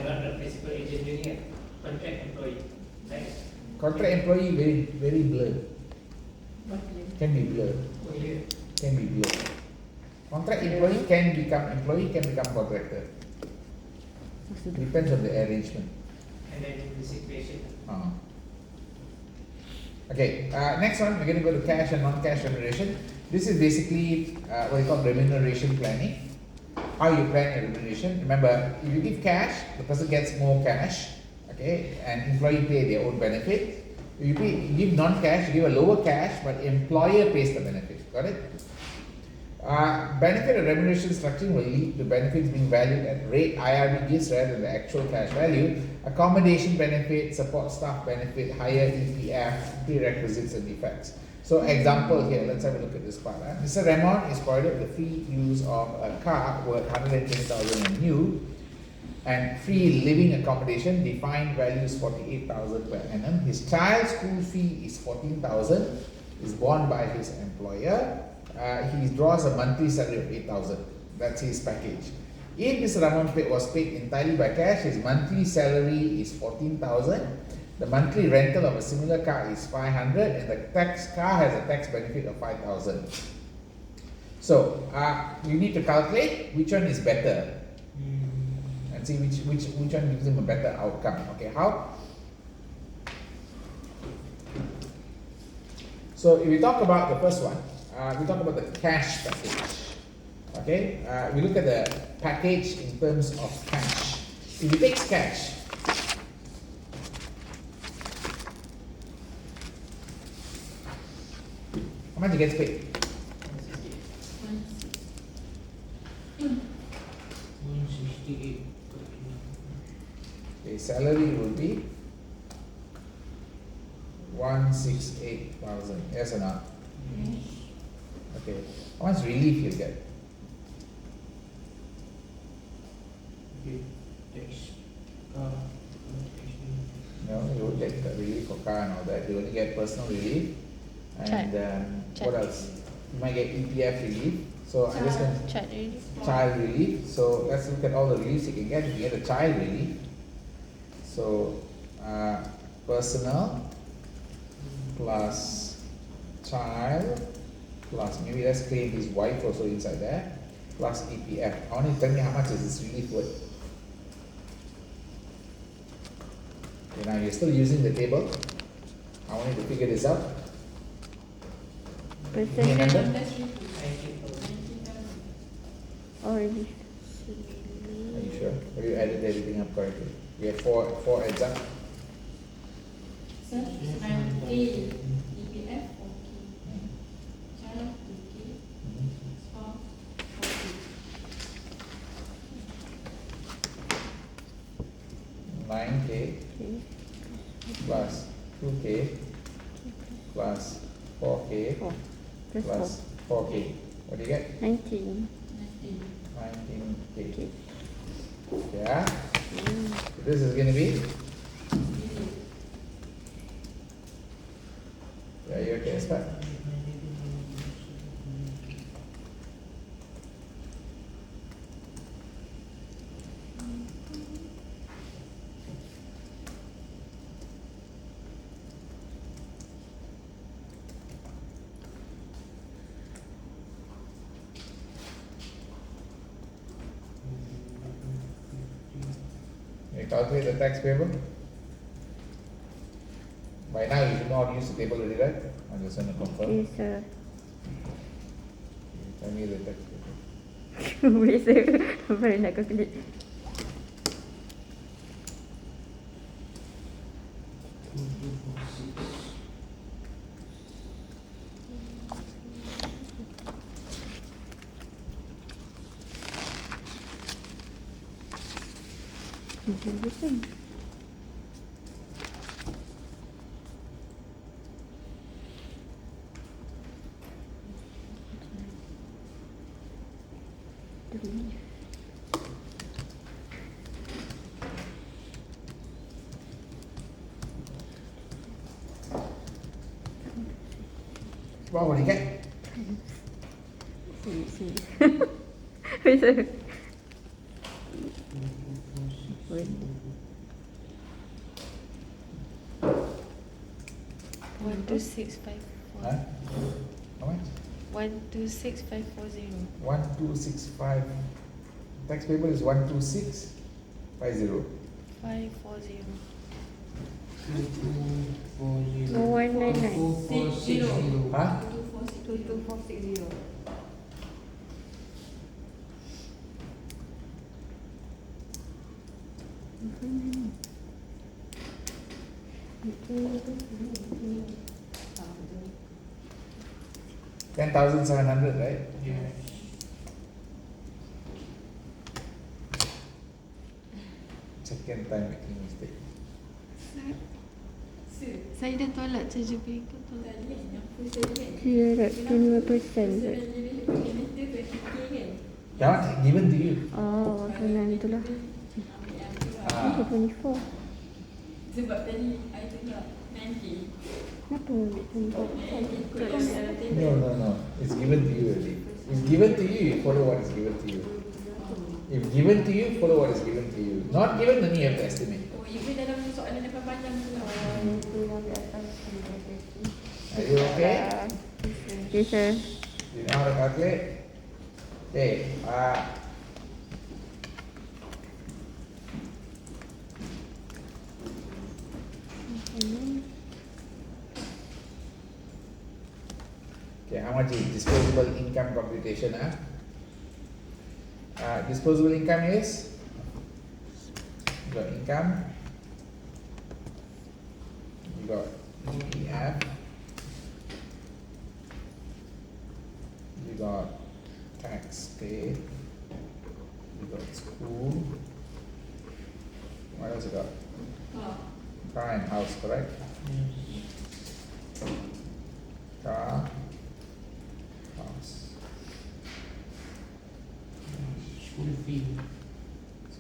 not the principal agent union, contract employee, right? Contract employee very blur. Can be blur. Oh, yeah. Can be blur. Contract employee can become contractor. Depends on the arrangement. And then the situation. Okay, next one, we're going to go to cash and non-cash remuneration. This is basically what we call remuneration planning. How you plan your remuneration. Remember, if you give cash, the person gets more cash, okay, and employee pay their own benefit. If you give non-cash, you give a lower cash, but employer pays the benefit. Got it? Benefit of remuneration structuring will lead to benefits being valued at rate IRB gives rather than the actual cash value. Accommodation benefit, support staff benefit, higher EPF, prerequisites and defects. So example here, let's have a look at this part. Mr. Ramon is provided the free use of a car worth 120,000 and new, and free living accommodation, defined value is 48,000 per annum. His child's school fee is 14,000, is borne by his employer. He draws a monthly salary of 8,000. That's his package. If Mr. Ramon was paid entirely by cash, his monthly salary is 14,000. The monthly rental of a similar car is 500, and the car has a tax benefit of 5,000. So you need to calculate which one is better, and see which one gives him a better outcome. Okay, how? So if we talk about the first one, we talk about the cash package. Okay, we look at the package in terms of cash. If he takes cash, how much he gets paid? 168. His salary will be 168,000. Yes or not? Okay. How much relief he'll get? Okay. Tax. No, he won't get the relief for car and all that. He only get personal relief. And what else? You might get EPF relief. So I'm just going to child relief. So let's look at all the reliefs you can get. You can get a child relief. So personal plus child plus maybe let's claim his wife also inside there plus EPF. I want you to tell me how much is this relief worth. Okay, now you're still using the table. I want you to figure this out. Personal Remember? or relief. Are you sure? Have you added everything up correctly? We have four adds up. Sir, I'm paying EPF 4K, child 2K, spouse 4K. 9K Okay. plus 2K plus 4K 4 plus plus 4K. What do you get? 19. 19K. Okay. Yeah. So this is going to be. Yeah, you okay, start. You calculate the tax payable. By now you should know how to use the table already, right? I'm just going to confirm. Okay, sir. Tell me the tax payable. Boleh sir. Baru nak calculate. 7%. What will you get? See. Wait, sorry. Wait. 126540. Huh? How much? 126540. 1265. Tax payable is 12650. 540. 2240. 199. 2460. Huh? 22460. $10,700, right? Yeah. Second time making mistake. Saya dah tolak charger bank tu. Dia dah 25%. That one given to you. Oh, kena itulah. Ah. 24. Sebab tadi I tengok 90. Kenapa ambil 24%? No. It's given to you already. It's given to you, you follow what is given to you. If given to you, follow what is given to you. Not given, then you have to estimate. Oh, even dalam soalan yang panjang tu lah. Are you okay? Yes, sir. You know how to calculate? Okay. Okay, how much is disposable income computation? Disposable income is you got income, you got EF, you got tax paid, you got school. What else you got? Car and house, correct? Car, house, School fee.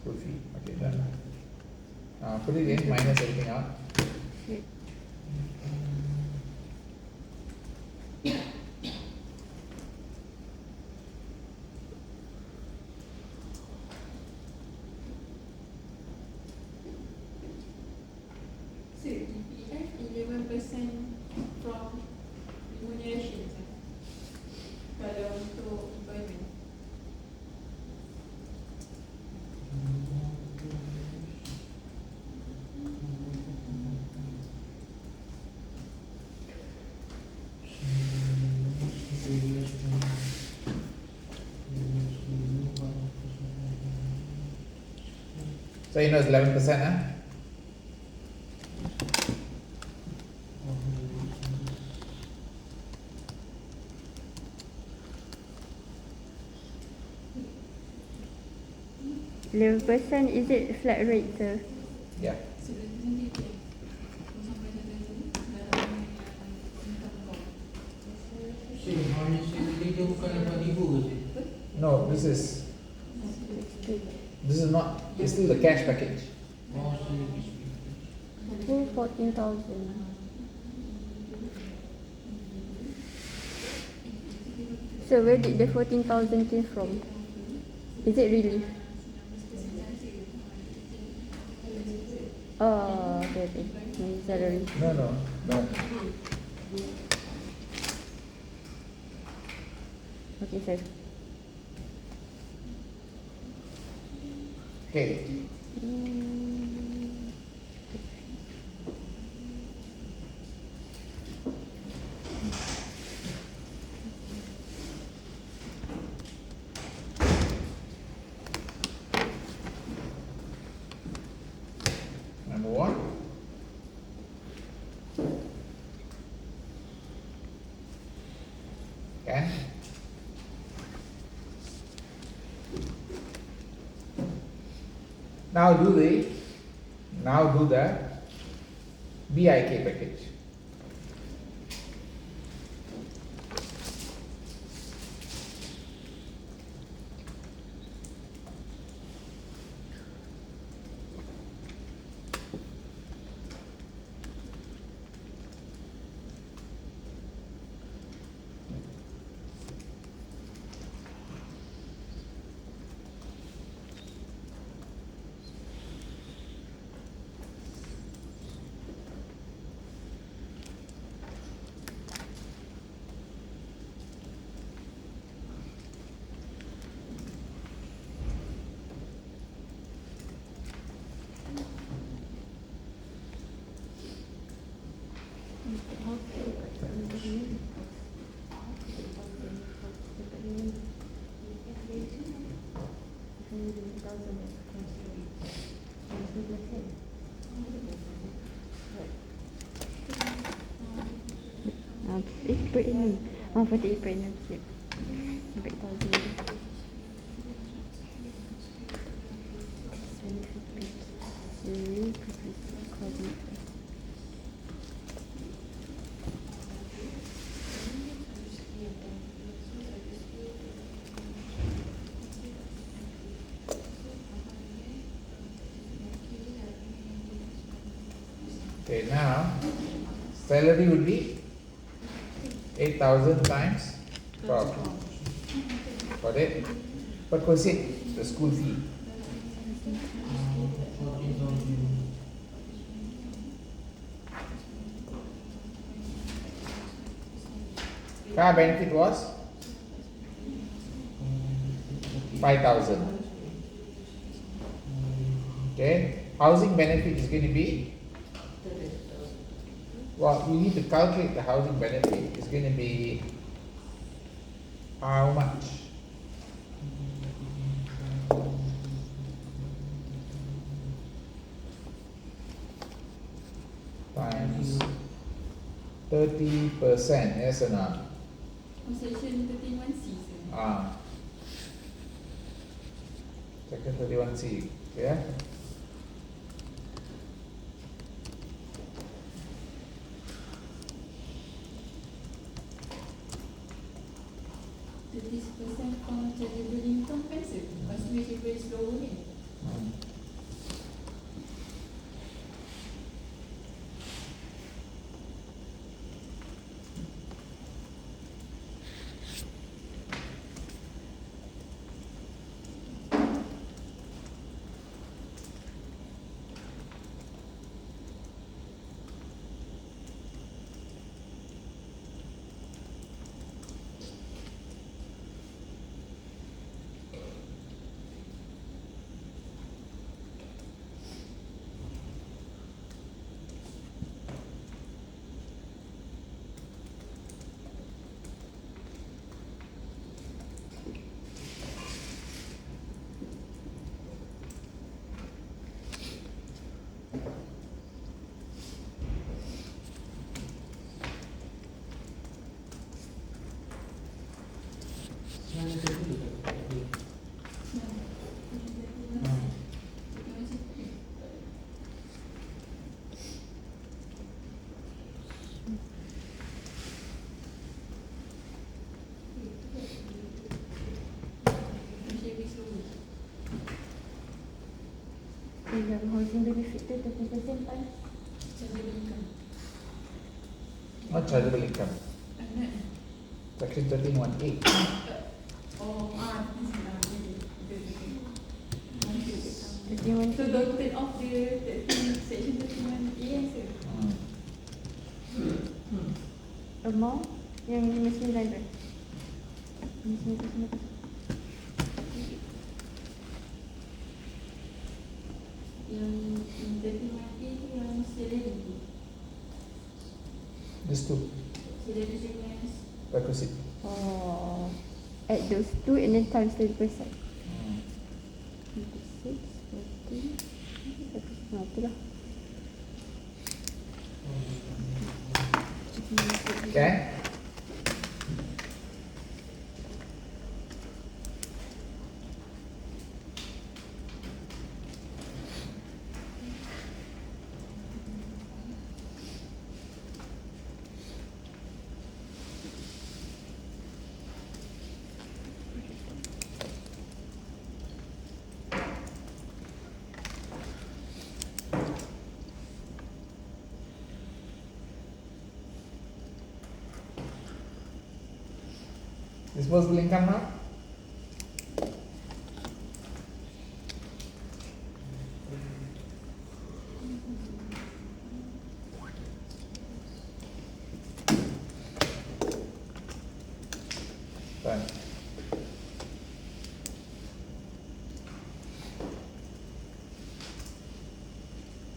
school fee. Okay, done. Put it in, minus everything out. So, EPF 11% from remuneration. Kalau untuk employment. So you know it's 11%, huh? %, is it flat rate, sir? Yeah. So, nanti EPF. Kau sampai dalam income kau. Sih, hanya dia bukan 8,000 ke sih? No, this is not. It's still the cash package. Oh, sih. Full 14,000. So where did the 14,000 came from? Is it relief? Oh, okay. My salary. No. Okay, sir. Okay. Number one. Okay. Now do the Now do the BIK package. Pregnant. Oh, 48 pregnant. Yep. 100,000. Okay, now salary would be 8,000 times 12. Got it? What was it? The school fee. Car benefit was 5,000. Okay, housing benefit is going to be, well, you need to calculate the housing benefit. It's going to be how much? Times 30%, yes or no? Section 31C, sir. Section 31C, yeah? This percent from chargeable income kan sir? Lepas tu dia very slow ni. Yang housing benefit tu 30% kan? Chargeable income. Not chargeable income. Anak. Section 13(1)(a). Oh, this is So don't turn off the section 31A, sir. amount yang 59 kan? 59. Yang 31A tu yang salary tu. These two Salary dengan requisite. Oh, add those two and then times 30%. 26, 14. Itulah. Okay. Disposable income now? Done.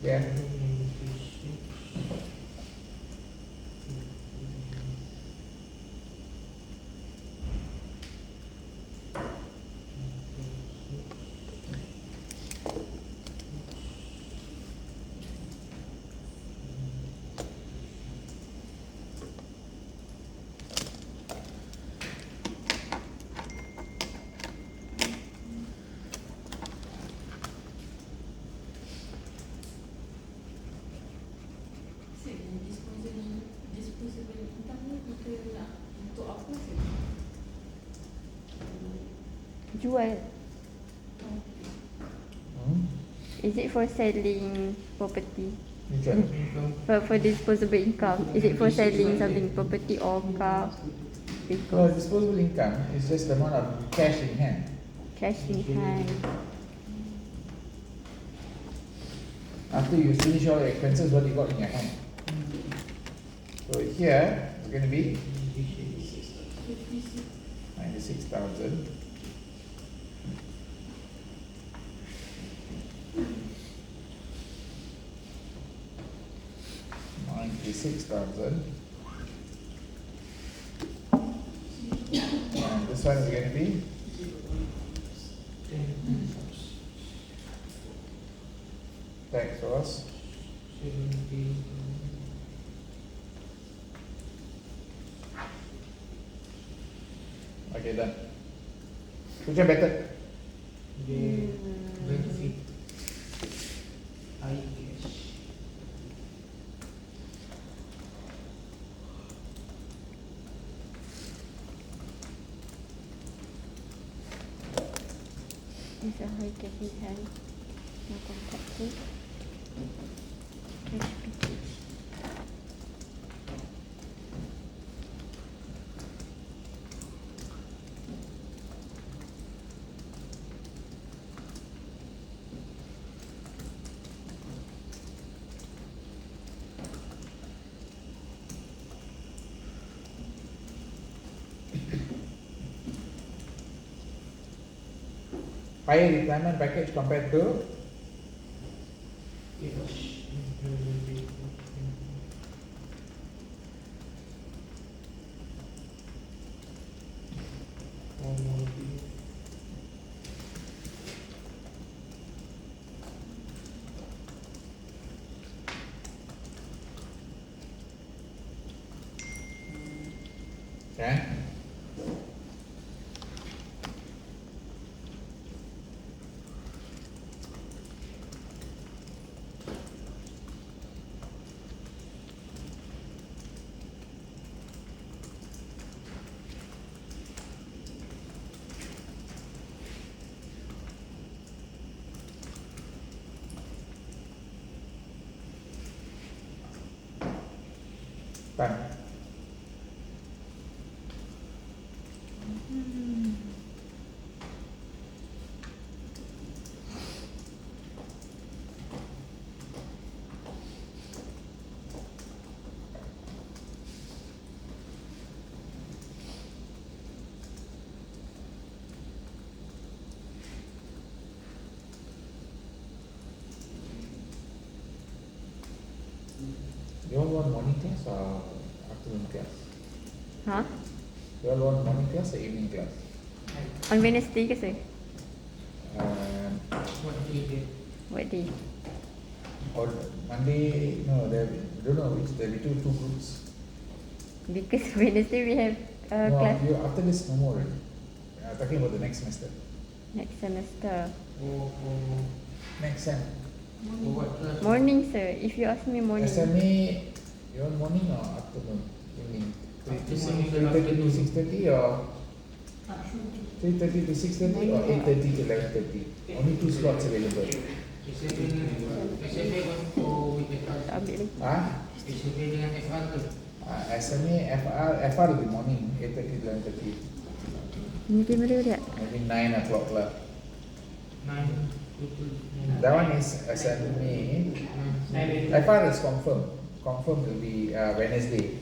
Yeah. Sir, disposable income ni kita nak untuk apa sir? Jual. Hmm? Is it for selling property? Which one? For disposable income, is it for selling something, property or car? Well, Because disposable income is just the amount of cash in hand. cash in hand. After you finish all your expenses, what you got in your hand. So here it's going to be 96,000. And this one is going to be tax was 70. okay done. Which one better? Dia benefit high cash. It's a high cash in hand. No contact to cash package. Higher retirement package compared to Cash. okay. Done. You all want morning class or afternoon class? Huh? You all want morning class or evening class? On Wednesday ke sir? What day dia? What day? Or Monday? No, there. Don't know which. There will be two groups. Because Wednesday we have No, class you after this no more already. Talking about the next semester. next semester. Oh, Next sem. what class? Morning sir, if you ask me morning. SMA. You want morning or afternoon? Evening. Afternoon. 3:30 to 6:30 or 3:30 to 6:30 or 8:30 to 11:30. Only two slots available. SMA untuk FR. Tak ambil lagi. Ah, SMA dengan FR ke? SMA, FR will be morning 8:30 to 11:30. Ini payment dia. Maybe 9 o'clock lah. 9. That one is SMA. I found it's confirmed. Confirmed will be Wednesday.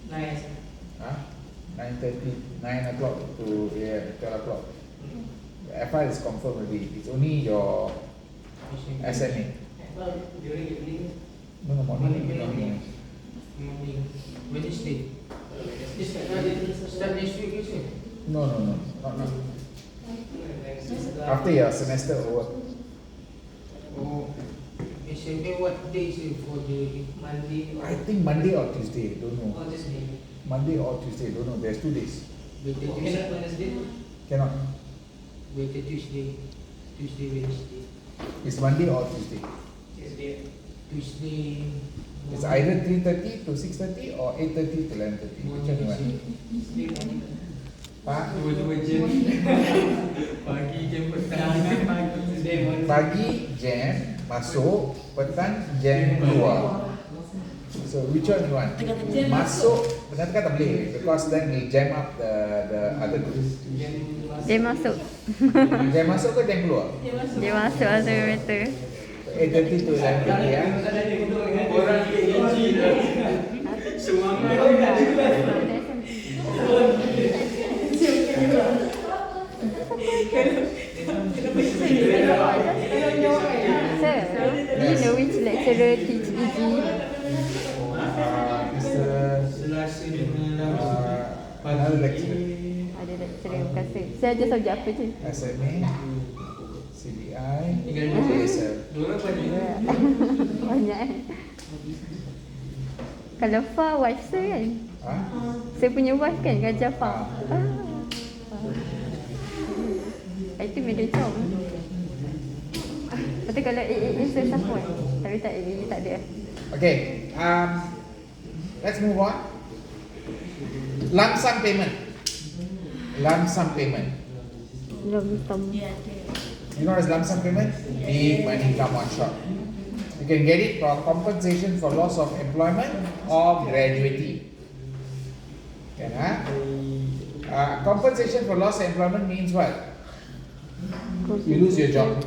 Nice. 9:30, 9 o'clock to 12 o'clock. FI is confirmed already. It's only your SMA. Well, during evening, No, morning. Morning. Wednesday. this Start next week is it? No, not now. After your semester over. Oh. SMA what day is it for the Monday I think Monday or Tuesday, don't know. or this day. Monday or Tuesday, don't know. There's 2 days. better Okay, Tuesday? not Wednesday. Cannot. Better Tuesday. Wednesday. It's Monday or Tuesday. Tuesday. Tuesday. It's either 3:30 to 6:30 or 8:30 to 11:30. Which one you want? Tuesday morning. Pak? Dua-dua jam. Pagi jam petang. Tuesday morning. Pagi jam masuk, petang jam keluar. So which one you want? Masuk, tengah-tengah tak boleh because then we jam up the other groups. Dia masuk. Jam masuk ke jam keluar? Dia masuk atau better. 8:30 to 11:30 ya. Orang PhD dah. Semangat. Sir, do you know which lecturer teach EG? Selasa dengan Another lecturer. Ada lecturer bukan sir. Saya ajar subjek apa je? SMA, CBI, Tinggal ASL. dua orang pagi. Banyak kan? Kalau Fa wife sir kan? Ha? Saya punya wife kan ngajar Fa. Itu media com. Lepas tu kalau AA sir siapa kan? Tapi tak AA tak ada. Okay, let's move on. Lump sum payment. Lump sum payment. Belum hitam. You know what is lump sum payment? Big money come one shot. You can get it for compensation for loss of employment or gratuity. Okay, compensation for loss of employment means what? You lose your job.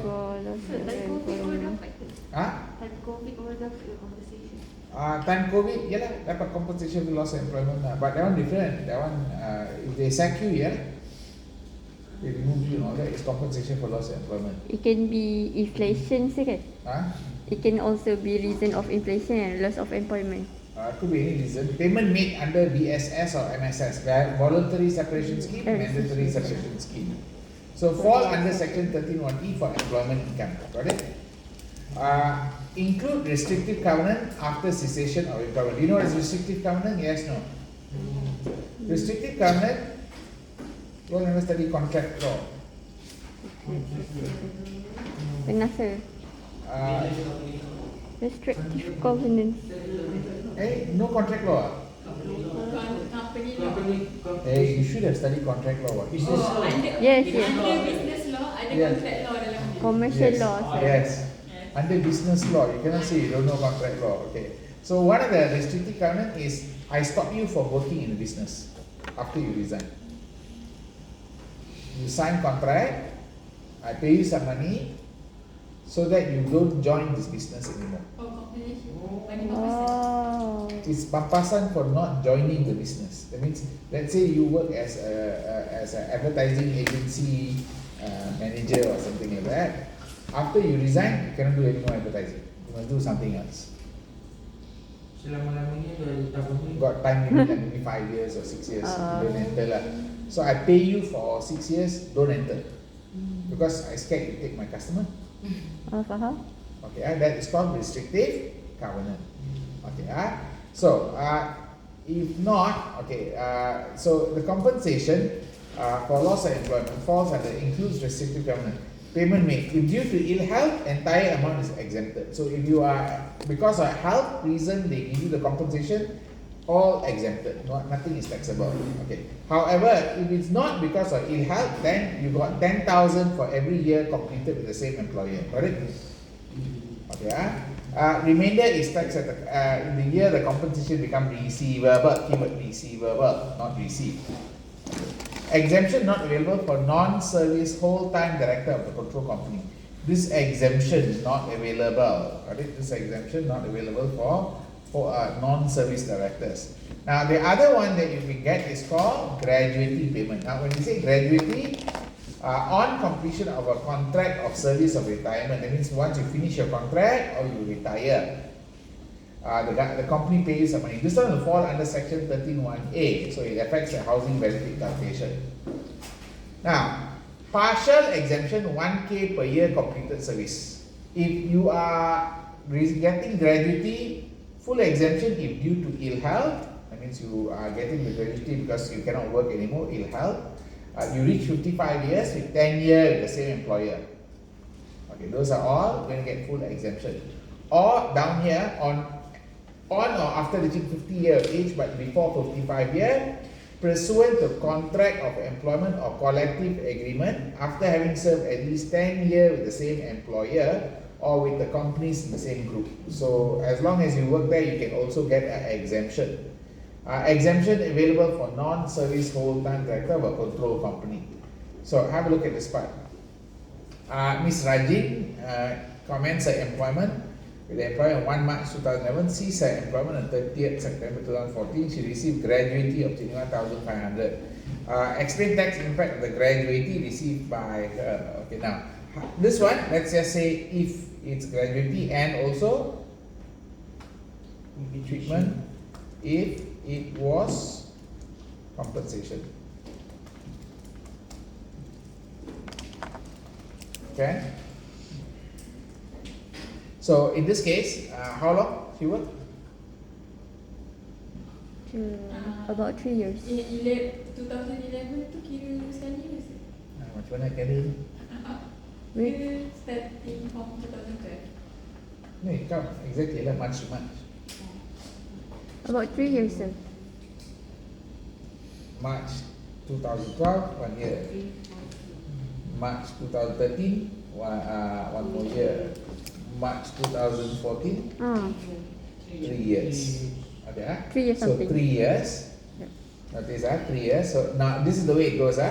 Time COVID, yeah, dapat compensation for loss of employment. But that one different. That one, if they sack you, yeah, they remove you and all that. It's compensation for loss of employment. It can be inflation sih kan? It can also be reason of inflation and loss of employment. Could be any reason. Payment made under BSS or MSS, voluntary separation scheme, mandatory separation scheme. So fall under section 13(1)(e) for employment income. Got it? Include restrictive covenant after cessation of employment. Do you know what is restrictive covenant? Yes, no. Restrictive covenant, you never study contract law. Pernah sir. Restrictive covenants. No contract law. Company law. Hey, you should have studied contract law. What? Yes, yes. Under business law, ada Yeah. contract law dalam ni. Commercial Yes. law sir. Yes. Under business law, you cannot say you don't know contract law. Okay. So one of the restrictive covenant is I stop you from working in the business after you resign. You sign contract, I pay you some money so that you don't join this business anymore. Oh, compensation. Bagi Oh. It's pampasan for not joining the business. That means, let's say you work as an advertising agency manager or something like that. After you resign, you cannot do any more advertising. You must do something else. Selama-lamanya dari tahun ni. You got time limit, like maybe 5 years or 6 years. You don't enter lah. So I pay you for 6 years, don't enter. Because I scared you take my customer. Oh, faham? Okay, that is called restrictive covenant. Okay, so if not, okay, so the compensation for loss of employment falls under includes restrictive covenant. Payment made if due to ill health, entire amount is exempted. So if you are because of health reason they give you the compensation, all exempted. Nothing is taxable. Okay. However, if it's not because of ill health, then you got 10,000 for every year completed with the same employer. Got it? Okay. Remainder is taxed at in the year the compensation become receivable. Keyword receivable, not received. Exemption not available for non-service whole-time director of the control company. This exemption not available. Got it? This exemption not available for non-service directors. Now the other one that you can get is called gratuity payment. Now when you say gratuity, on completion of a contract of service of retirement, that means once you finish your contract or you retire, the company pays some money. This one will fall under section 13(1)(a), so it affects the housing benefit calculation. Now, partial exemption 1K per year completed service. If you are getting gratuity, full exemption if due to ill health, that means you are getting the gratuity because you cannot work anymore, ill health. You reach 55 years with 10 years with the same employer. Okay, those are all going to get full exemption. Or down here, on or after reaching 50 years of age but before 55 years, pursuant to contract of employment or collective agreement after having served at least 10 years with the same employer or with the companies in the same group. So as long as you work there, you can also get an exemption. Exemption available for non-service whole-time director of a control company. So have a look at this part. Ms. Rajin commenced her employment with the employer on 1 March 2011, ceased her employment on 30th September 2014. She received gratuity of 21,500. Explain tax impact of the gratuity received by her. Okay, now this one, let's just say if it's gratuity and also treatment if it was compensation. Okay. So in this case, how long she worked? About 3 years. 2011 tu kira sekali ke? Macam mana kira ni? Dia starting from 2012. No, it count exactly lah, March to March. About 3 years, sir. March 2012, 1 year. March 2013, one more year. March 2014, 3 years. Okay, 3 years so something. 3 years. Yep. Notice 3 years. So now this is the way it goes.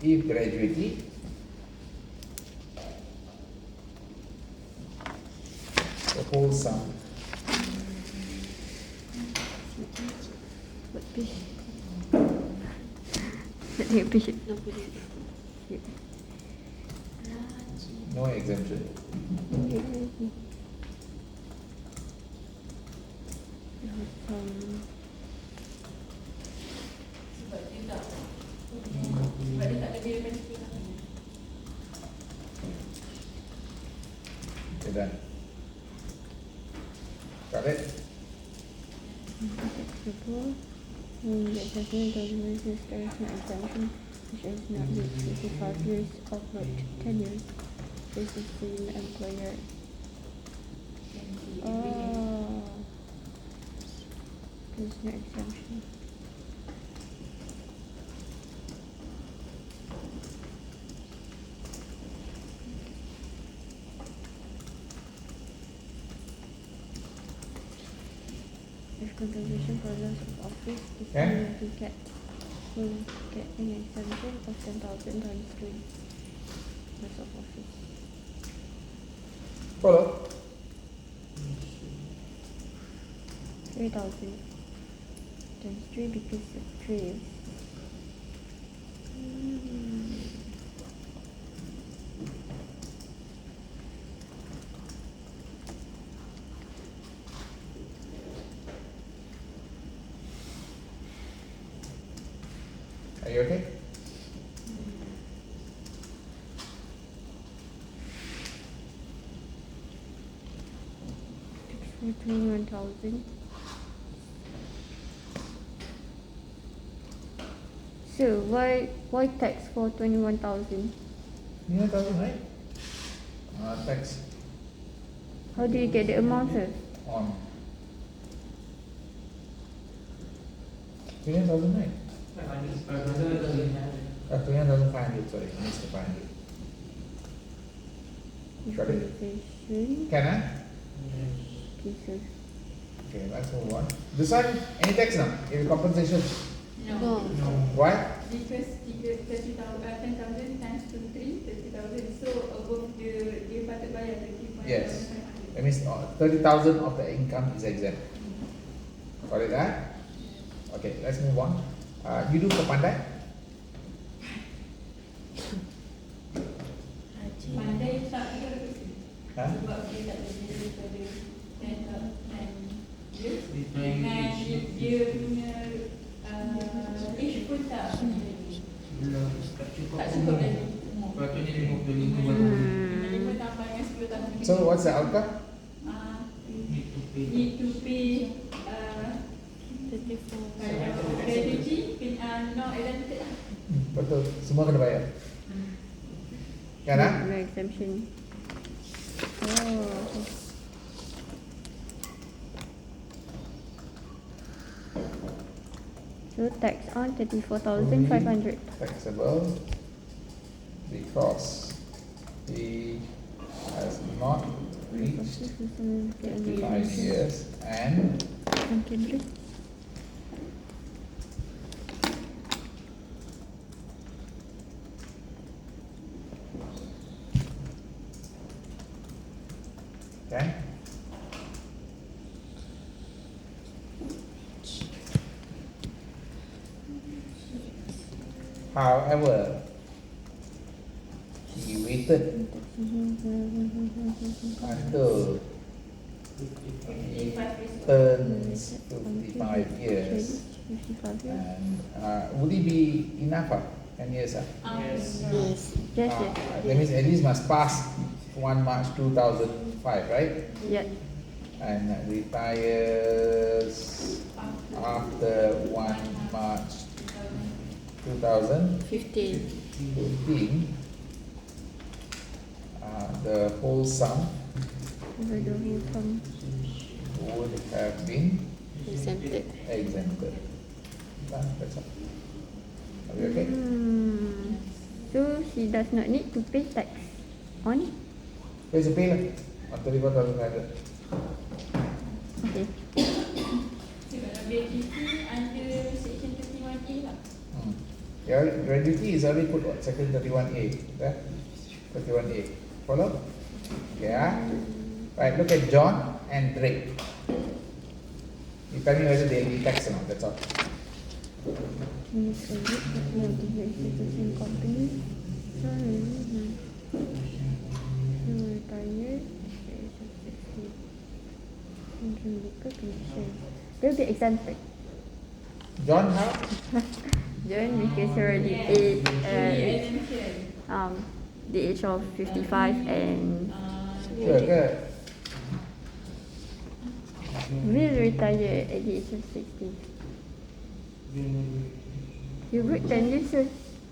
If gratuity, the whole sum. What page? Nak tengok page. Yep. No exemption. Sebab dia tak sebab dia tak ada biaya medical. Okay, done. Got it? Acceptable. The assessment document is there is no exemption which has not reached 55 years of work, 10 years. This is the employer. Oh, there's no exemption. If compensation for loss of office is will get an exemption of 10,000 times 3 loss of office. Follow. 3,000 times 3 because of 3 years. Are you okay? For 21,000. So why tax for 21,000? 21,000, right? Tax How do you get the amount, sir? on 21,000, right? 21,500, sorry, I missed the 500. Got it? Equalization. Can I? Okay, sir. Okay, let's move on. This one, any tax now? Is compensation? No. No. Why? Because 10,000 times 2, 30,000. So above dia patut bayar 35,500. Yes. That means 30,000 of the income is exempt. Got it, huh? Okay, let's move on. You do for pandai? Pandai tak dia Huh? sebab dia tak lebih daripada 10,000 years. Retirement Dan age. dia punya age pun tak Tak cukup tak cukup umur. lagi umur. Patutnya 55 baru. 5 tambah dengan 10 tahun. So what's the outcome? Need to pay. Need to pay 34. gratuity, no exempted lah. Betul, semua kena bayar. Kan ah? No exemption. Oh. So tax on 34,500. Taxable because he has not reached 5 years and Okay. okay. However, he waited until he turns 55 years. 55 years. And would it be enough? 10 years? Yes. Yes. Yes, yes. That means at least must pass 1 March 2005, right? Yeah. And retires after 1 March 2015. 15. The whole sum Over the whole sum. would have been Exempted. exempted. That's all. Are we okay? So she does not need to pay tax on. Where's the pay lah? On 34,500. Okay. Sebab gratuity under section 31A lah. Yeah, gratuity is already put on section 31A. Right? 31A. Follow? Yeah. Right, look at John and Drake. You tell me whether they'll be taxed or not, that's all. Miss Elliot, institution company. So retired. They'll be exempted. John, how? John, because he already ate Exemption. the age of 55 and Sure ke? will retire at the age of 60. You work 10 years, sir.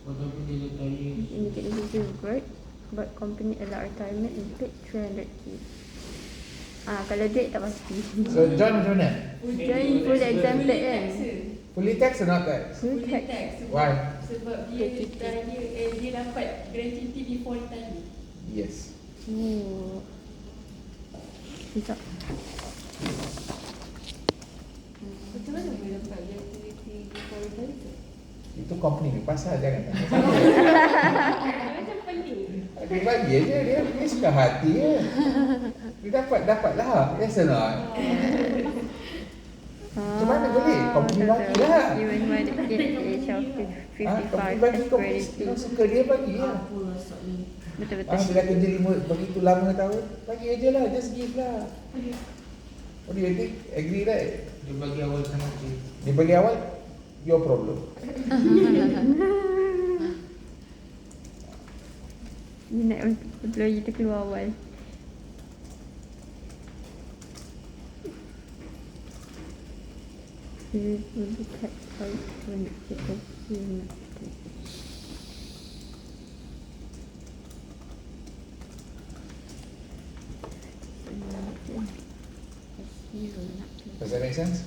Walaupun dia retire. Indicate this is work, but company allow retirement and take 300k. Kalau duit tak pasti. So John macam mana? John full exempted kan? Fully taxed or not taxed? Full Fully tax. tax. Why? Sebab dia retire, dia dapat gratuity before retire. Yes. Oh. Bisa. Macam mana boleh dapat gratuity before retire? Itu company ni pasal jangan tanya. Macam pening. Dia bagi aja, dia suka hati je. Dia dapat lah. Yes or not? Macam mana boleh? Company bagilah. Even when the age of 55 Company bagi, has company gratuity. suka dia bagi lah. Betul-betul. Bila kerja begitu lama tahun, bagi aja lah, just give lah. What do you think? Agree right? Dia bagi awal sangat je. Dia bagi awal, your problem. Ni nak employee tu keluar awal. He will be taxed out when it is human. Does that make sense?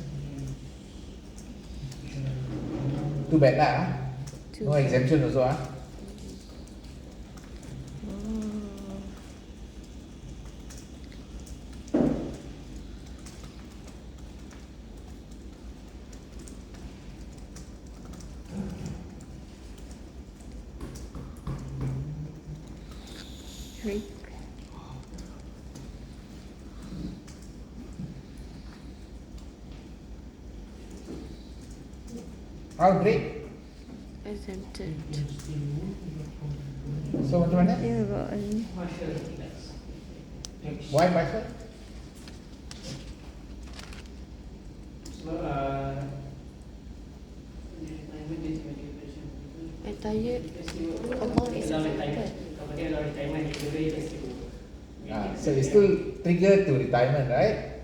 Too bad lah. No exemption also ah. break. Outbreak. Exempted. So macam mana? Dia got Partial relax. Why partial? Sebab retirement is medication. Entire amount is Dalam exempted. retirement, kalau dia dalam retirement, dia boleh festival. So it's still triggered to retirement, right?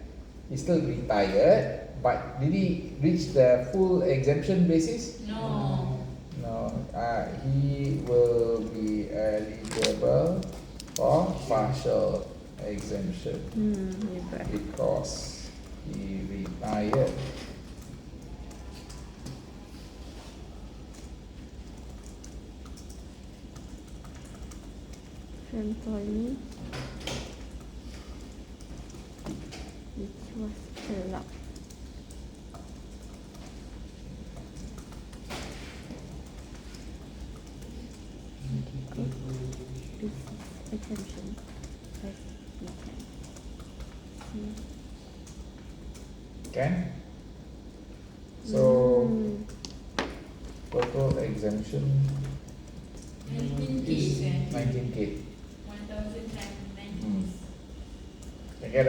He's still retired, but did he reach the full exemption basis? No. No. He will be eligible for partial exemption yeah. because he retired. Employee which was allowed. This is exemption as we can see. Can? So Hmm. total exemption 19K is kan? 19K. 1,000 times 19. Can get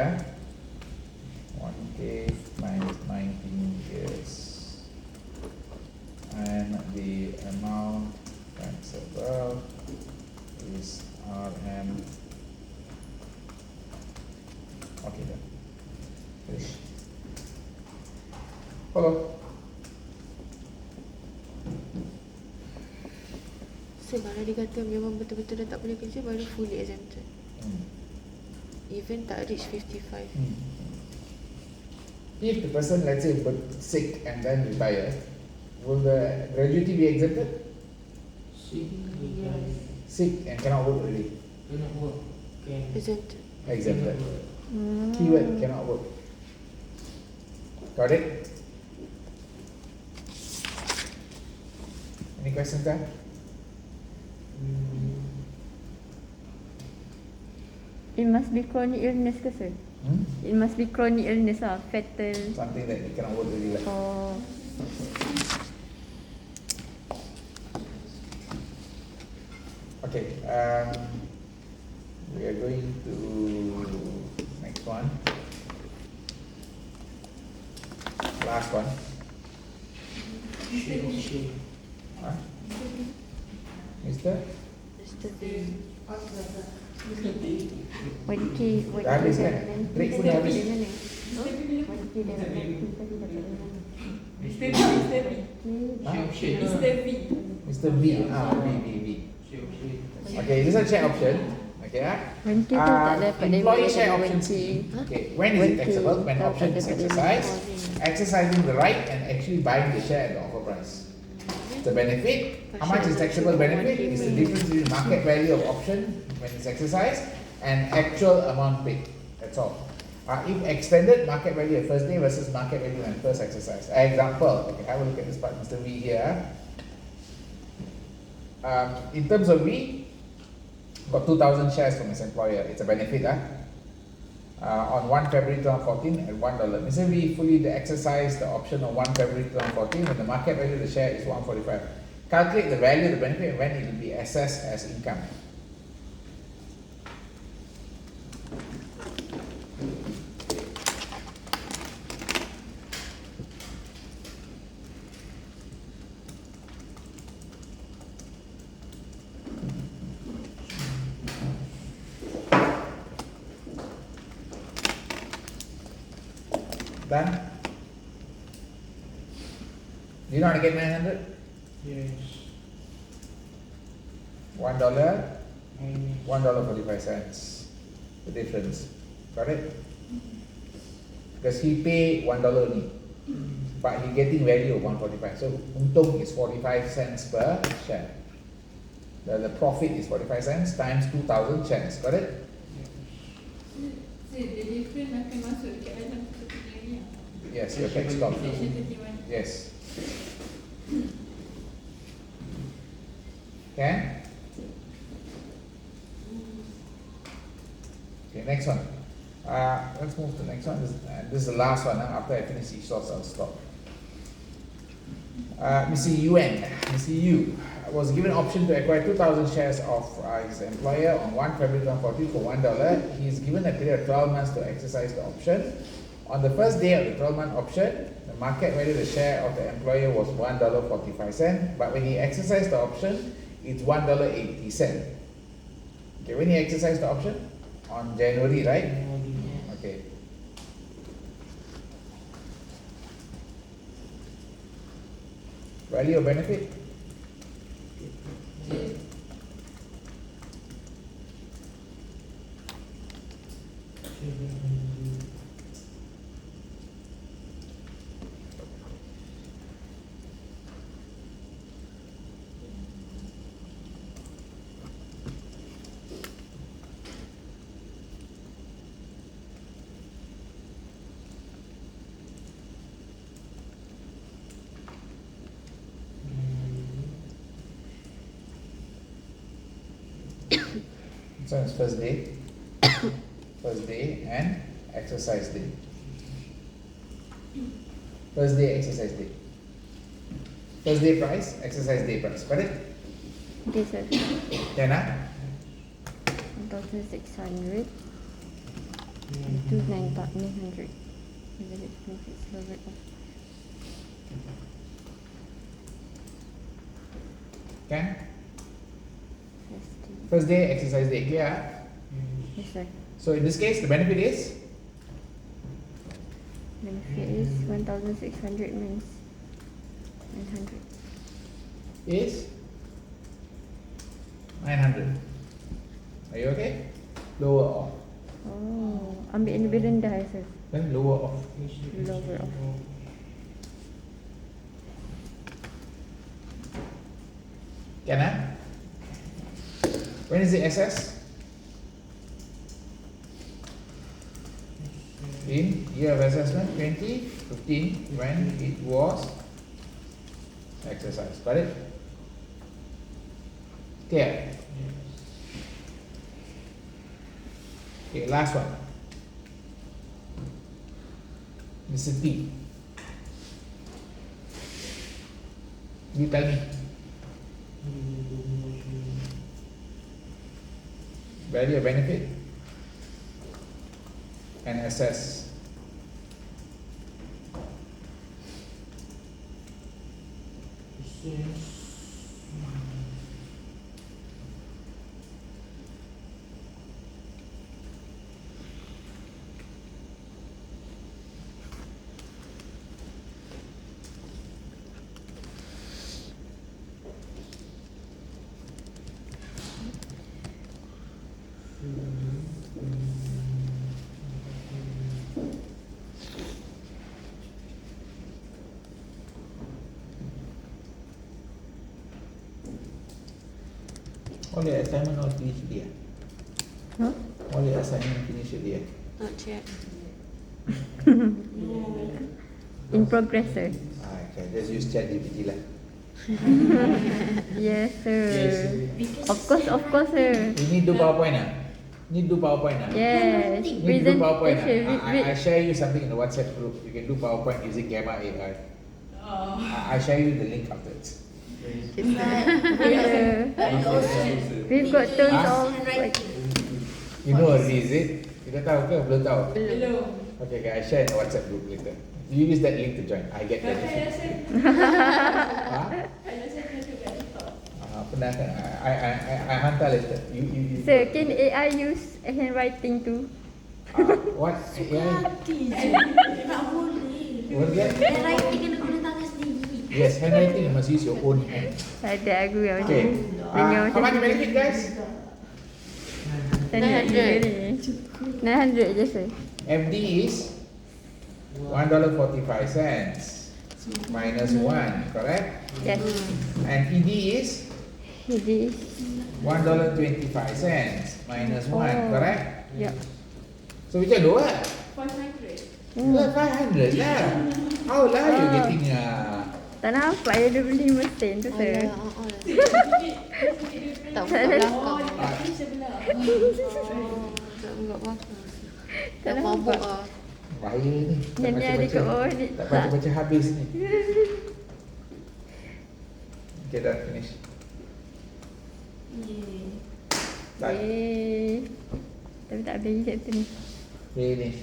1K times 19 years. And the amount that's above is RM. Okay then. Finish. Follow. So kalau dia kata memang betul-betul dah tak boleh kerja, baru fully exempted. Even tak reach 55. If the person, let's say, sick and then retire, will the gratuity be exempted? Sick and cannot work already. Cannot work. Can. Exempted. Exempted. Hmm. Keyword cannot work. Got it? Any questions there? It must be chronic illness ke sir? It must be chronic illness lah, fatal. Something that you cannot work already. Like. Oh. Okay. We are going to next one. Last one. Huh? Mr. Mr. B. 1K, 1K Dah habis kan? Break pun dah habis. dari mana? 1K dapat 90 tadi dapat dari mana? Mr. V, Mr. V. Mr. V. Mr. B. B. Okay, this is a share option. Okay, 1K tu tak dapat dari employee mana share tadi, option 1K. C. Okay, when is it 1K taxable? When tak option is dapat dari exercised, mana. exercising the right and actually buying the share at the offer price. The benefit, how much is taxable benefit is the difference between market value of option when it's exercised and actual amount paid. That's all. If extended market value at first day versus market value when first exercise. Example, okay, have a look at this part, Mr. V here. In terms of V, got 2,000 shares from his employer. It's a benefit. On 1 February 2014 at $1. Mr. V fully exercised the option on 1 February 2014 when the market value of the share is 145. Calculate the value of the benefit and when it will be assessed as income. Done? Do you know how to get 900? Yes. $1, $1.45. The difference. Got it? Because he pay $1 only, but he getting value of 145. So untung is 45 cents per share. The profit is 45 cents times 2,000 shares. Got it? So the difference akan masuk dekat dalam satu ni. Yes, your tax stop. Section 31. Yes. Can? Okay, next one. Let's move to the next one. This is the last one. After I finish each source, I'll stop. Mr. Mr. Yu was given option to acquire 2,000 shares of his employer on 1 February 2014 for $1. He is given a period of 12 months to exercise the option. On the first day of the 12-month option, the market value of the share of the employer was $1.45, but when he exercised the option, it's $1.80. Okay, when he exercised the option? On January, right? Okay. Value or benefit? So it's first day, first day and exercise day. First day, exercise day. First day price, exercise day price. Correct? This is Can 1,600 to 900. Can? First day, exercise day. Clear? Yes, sir. So in this case, the benefit is? Benefit is 1,600 minus 900. Is 900. Are you okay? Lower off. Oh, ambil yang lebih rendah ya, sir. Then lower off. Lower off. Can When is the SS? In year of assessment 2015 when it was exercised. Got it? Clear? Okay, last one. Mr. T. You tell me. Value or benefit and assess. All your assignment all finished already? Huh? All your assignment finished already? Not yet. In progress, sir. Okay, just use ChatGPT lah. Yes, sir. Of course, sir. You need to do PowerPoint ah? Need to do PowerPoint ah? Yes. Need to do PowerPoint Presentation. I share you something in the WhatsApp group. You can do PowerPoint using Gamma AI. I share you the link afterwards. Yeah. We've got tons of like. You know already, is it? You dah tahu ke? Belum tahu? Belum. Okay, I share in the WhatsApp group later. You use that link to join. I get that. Kalau saya Ha? kalau saya kena kat TikTok. Pernah kan? I hantar later. You. Sir, can AI use handwriting too? What? AI? Tak boleh. What again? Handwriting kena guna tangan sendiri. Yes, handwriting you must use your own hand. Ada aku yang Okay. macam How much benefit, guys? 900 je, sir. FD is $1.45 minus 1, correct? Yes. And ED is It is. $1.25 minus 1, correct? Yeah. So which are lower? 500. Well, 500 lah. How lah you getting Tak nampak ya dia beli mesin tu, sir. Tak buka belakang. Oh, dekat ni sebelah. Tak enggak apa. Tak Dah mabuk nampak. ah. Bahaya ni. Tak Yang ni ada kat bawah ni. Tak baca-baca habis ni. Okay, dah finish. Done. Tapi tak habis chapter ni. Finish.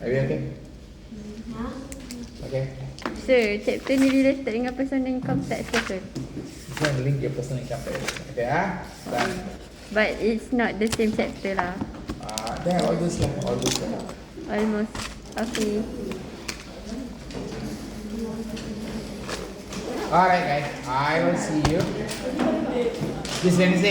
Are you okay? Okay. Sir, chapter ni related dengan personal income tax ke sir? This one link your personal income tax. Okay, done. But it's not the same chapter lah. There, all this lah, all this lah. Almost. Okay. Alright guys, I will see you this Wednesday.